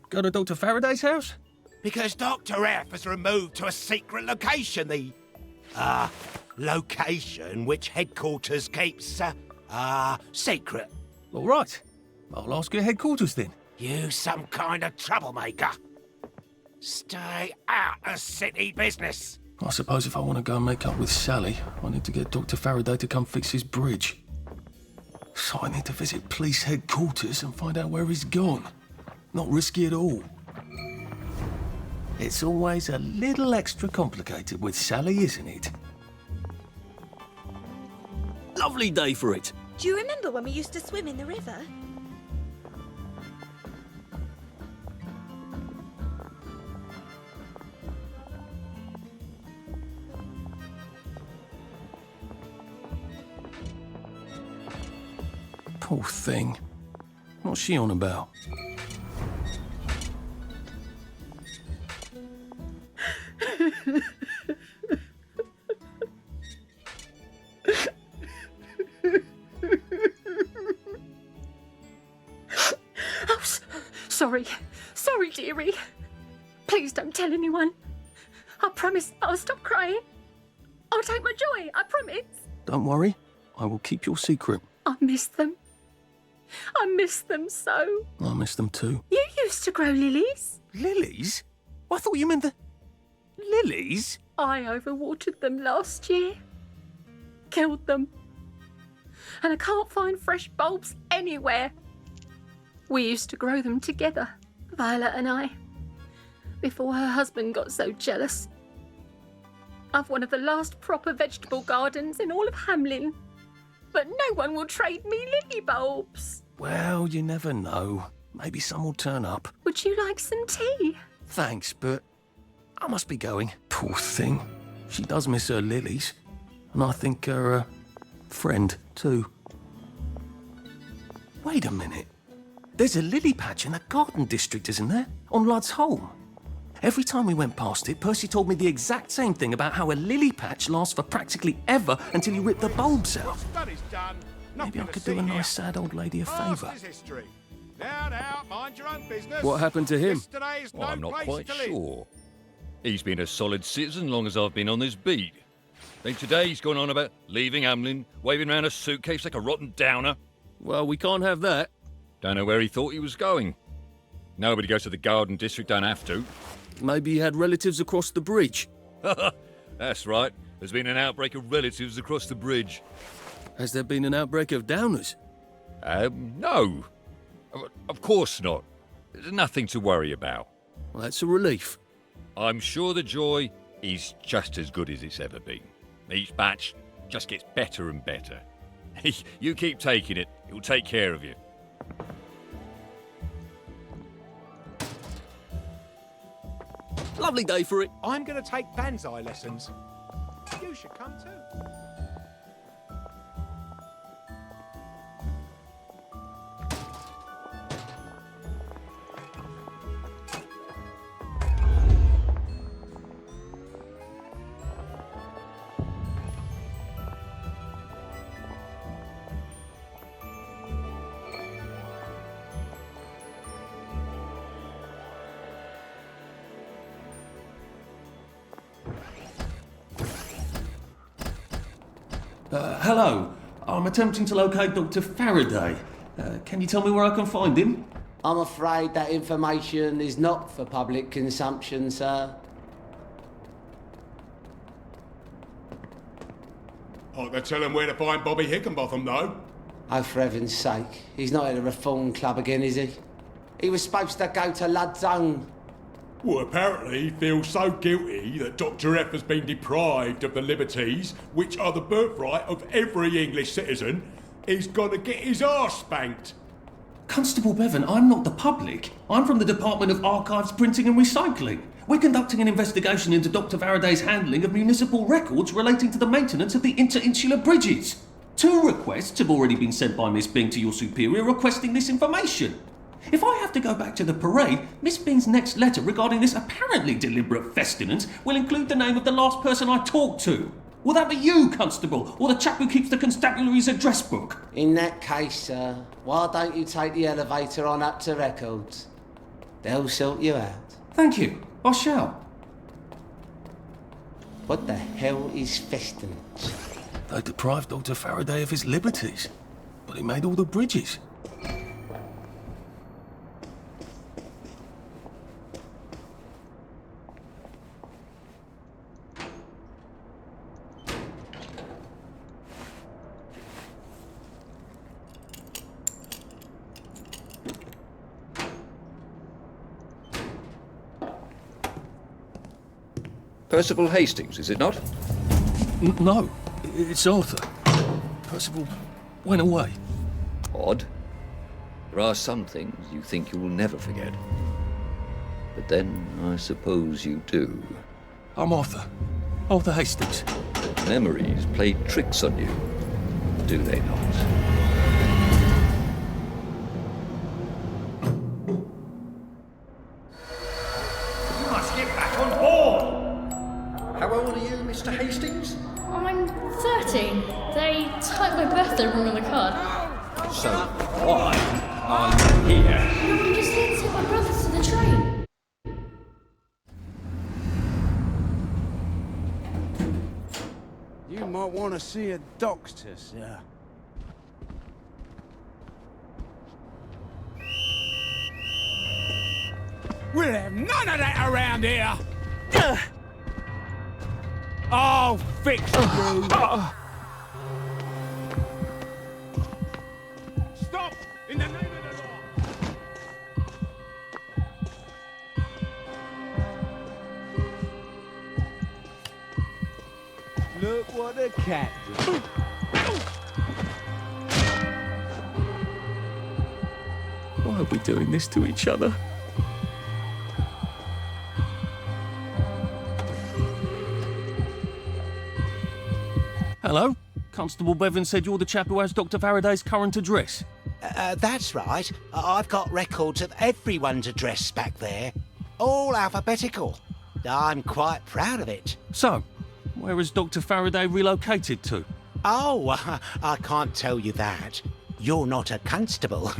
go to Dr. Faraday's house? Because Dr. F has removed to a secret location, the, location which headquarters keeps, secret. All right. I'll ask your headquarters then. You some kind of troublemaker. Stay out of city business. I suppose if I want to go and make up with Sally, I need to get Dr. Faraday to come fix his bridge. So I need to visit police headquarters and find out where he's gone. Not risky at all. It's always a little extra complicated with Sally, isn't it? Lovely day for it. Do you remember when we used to swim in the river? Poor thing. What's she on about? Sorry, dearie. Please don't tell anyone. I promise I'll stop crying. I'll take my joy, I promise. Don't worry, I will keep your secret. I miss them. I miss them so. I miss them too. You used to grow lilies. Lilies? I thought you meant the... Lilies? I overwatered them last year. Killed them. And I can't find fresh bulbs anywhere. We used to grow them together, Violet and I, before her husband got so jealous. I've one of the last proper vegetable gardens in all of Hamlin, but no one will trade me lily bulbs. Well, you never know. Maybe some will turn up. Would you like some tea? Thanks, but I must be going. Poor thing. She does miss her lilies. And I think her, friend, too. Wait a minute. There's a lily patch in the garden district, isn't there? On Ludd's Holm. Every time we went past it, Percy told me the exact same thing about how a lily patch lasts for practically ever until you rip the bulbs out. Maybe I could do a nice sad old lady a favour. Now, mind your own business. What happened to him? Well, I'm not quite sure. He's been a solid citizen long as I've been on this beat. Then today he's gone on about leaving Hamlin, waving around a suitcase like a rotten downer. Well, we can't have that. Don't know where he thought he was going. Nobody goes to the garden district, don't have to. Maybe he had relatives across the bridge. That's right. There's been an outbreak of relatives across the bridge. Has there been an outbreak of downers? No. Of course not. There's nothing to worry about. Well, that's a relief. I'm sure the joy is just as good as it's ever been. Each batch just gets better and better. You keep taking it. It'll take care of you. Lovely day for it. I'm going to take banzai lessons. You should come too. Hello. I'm attempting to locate Dr. Faraday. Can you tell me where I can find him? I'm afraid that information is not for public consumption, sir. I can tell him where to find Bobby Hickenbotham, though. Oh, for heaven's sake. He's not at the Reform Club again, is he? He was supposed to go to Ludzone. Well, apparently he feels so guilty that Dr. F has been deprived of the liberties which are the birthright of every English citizen. He's got to get his arse spanked. Constable Bevan, I'm not the public. I'm from the Department of Archives, Printing and Recycling. We're conducting an investigation into Dr. Faraday's handling of municipal records relating to the maintenance of the interinsular bridges. 2 requests have already been sent by Miss Bing to your superior requesting this information. If I have to go back to the parade, Miss Bing's next letter regarding this apparently deliberate festinance will include the name of the last person I talked to. Will that be you, Constable, or the chap who keeps the constabulary's address book? In that case, sir, why don't you take the elevator on up to records? They'll sort you out. Thank you. I shall. What the hell is festinance? They deprived Dr. Faraday of his liberties, but he made all the bridges. Percival Hastings, is it not? No, it's Arthur. Percival went away. Odd. There are some things you think you will never forget. But then, I suppose you do. I'm Arthur. Arthur Hastings. Memories play tricks on you, do they not? You must get back on board! How old are you, Mr. Hastings? I'm 13. They typed my birthday wrong on the card. So, why are you here? No, I'm just here to take my brothers to the train. You might want to see a doctor, sir. We'll have none of that around here! I'll fix you! Stop! In the name of the law! Look what the cat did. Why are we doing this to each other? Hello? Constable Bevan said you're the chap who has Dr. Faraday's current address. That's right. I've got records of everyone's address back there. All alphabetical. I'm quite proud of it. So, where has Dr. Faraday relocated to? Oh, I can't tell you that. You're not a constable.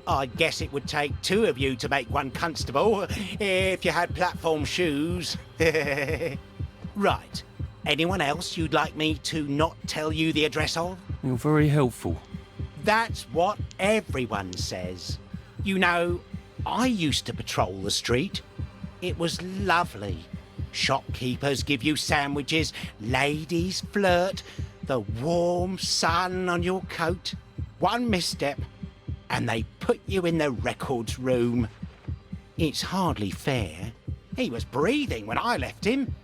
I guess it would take 2 of you to make one constable, if you had platform shoes. Right. Anyone else you'd like me to not tell you the address of? You're very helpful. That's what everyone says. You know, I used to patrol the street. It was lovely. Shopkeepers give you sandwiches, ladies flirt, the warm sun on your coat. One misstep, and they put you in the records room. It's hardly fair. He was breathing when I left him.